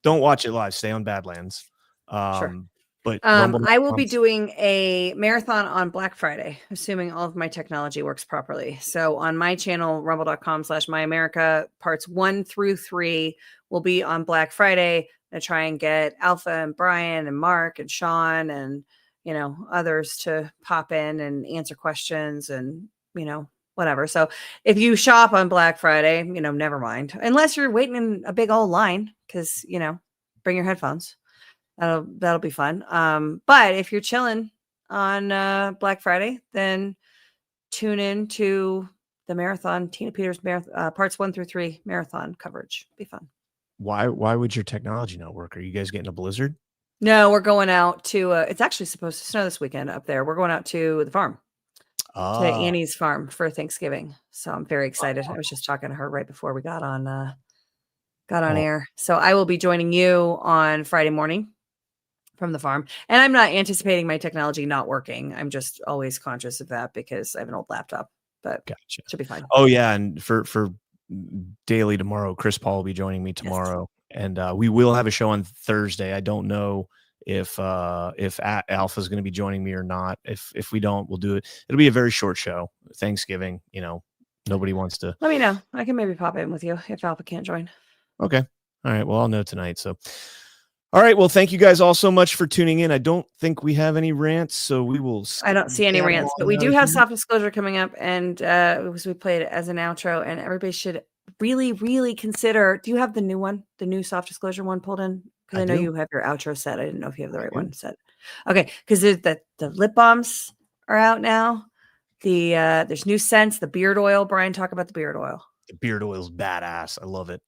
watch it live. Stay on Badlands. Sure. But I will be doing a marathon on Black Friday, assuming all of my technology works properly. So on my channel, rumble.com/myamerica, parts 1 through 3 will be on Black Friday. I try and get Alpha and Brian and Mark and Sean and others to pop in and answer questions and whatever. So if you shop on Black Friday, never mind, unless you're waiting in a big old line, because bring your headphones. That'll be fun. But if you're chilling on Black Friday, then tune in to the marathon, Tina Peters marathon, parts 1 through 3 marathon coverage. Be fun. Why would your technology not work? Are you guys getting a blizzard? No, we're going out to it's actually supposed to snow this weekend up there. We're going out to the farm. To Annie's farm for Thanksgiving. So I'm very excited. I was just talking to her right before we got on air. So I will be joining you on Friday morning from the farm. And I'm not anticipating my technology not working. I'm just always conscious of that because I have an old laptop, but gotcha. Should be fine. Oh yeah. And for daily tomorrow, Chris Paul will be joining me tomorrow. Yes. And we will have a show on Thursday. I don't know Alpha is going to be joining me or not. If we don't, we'll do it. It'll be a very short show. Thanksgiving, nobody wants to. Let me know. I can maybe pop in with you if Alpha can't join. Okay. All right. Well, I'll know tonight. So, all right. Well, thank you guys all so much for tuning in. I don't think we have any rants, so we will. I don't see any rants, but we do have soft disclosure coming up, and we played it as an outro, and everybody should really, really consider. Do you have the new one, the new soft disclosure one pulled in? Because I know you have your outro set. I didn't know if you have the right one set. Okay, because the lip balms are out now. There's new scents, the beard oil. Brian, talk about the beard oil. The beard oil is badass. I love it.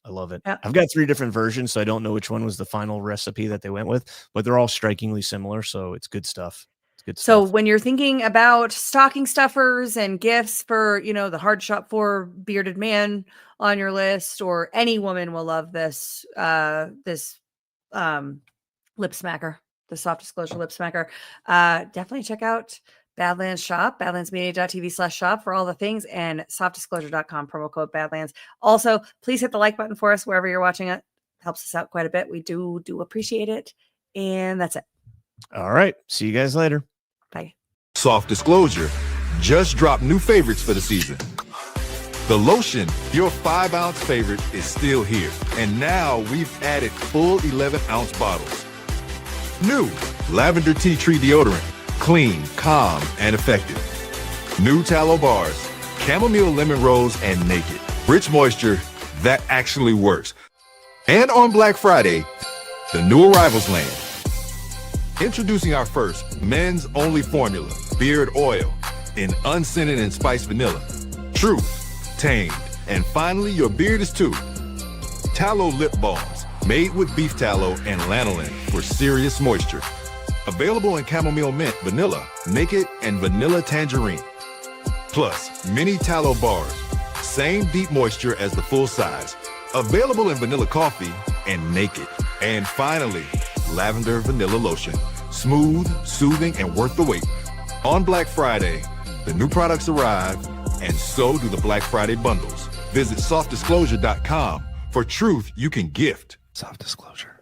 Yeah. I've got 3 different versions, so I don't know which one was the final recipe that they went with, but they're all strikingly similar, so it's good stuff. So when you're thinking about stocking stuffers and gifts for, the hard shop for bearded man on your list, or any woman will love this lip smacker, the soft disclosure lip smacker. Definitely check out Badlands shop, badlandsmedia.tv/shop for all the things, and softdisclosure.com, promo code Badlands. Also, please hit the like button for us wherever you're watching it. Helps us out quite a bit. We do appreciate it. And that's it. All right. See you guys later. Bye. Soft disclosure just dropped new favorites for the season. The lotion, your 5-ounce favorite, is still here. And now we've added full 11-ounce bottles. New lavender tea tree deodorant. Clean, calm, and effective. New tallow bars, chamomile lemon rose, and naked. Rich moisture that actually works. And on Black Friday, the new arrivals land. Introducing our first men's only formula, beard oil, in unscented and spiced vanilla. Truth, tamed, and finally your beard is too. Tallow lip balms, made with beef tallow and lanolin for serious moisture. Available in chamomile mint, vanilla, naked, and vanilla tangerine. Plus, mini tallow bars. Same deep moisture as the full size. Available in vanilla coffee and naked. And finally, lavender vanilla lotion. Smooth, soothing, and worth the wait. On Black Friday, the new products arrive, and so do the Black Friday bundles. Visit softdisclosure.com for truth you can gift. Soft disclosure.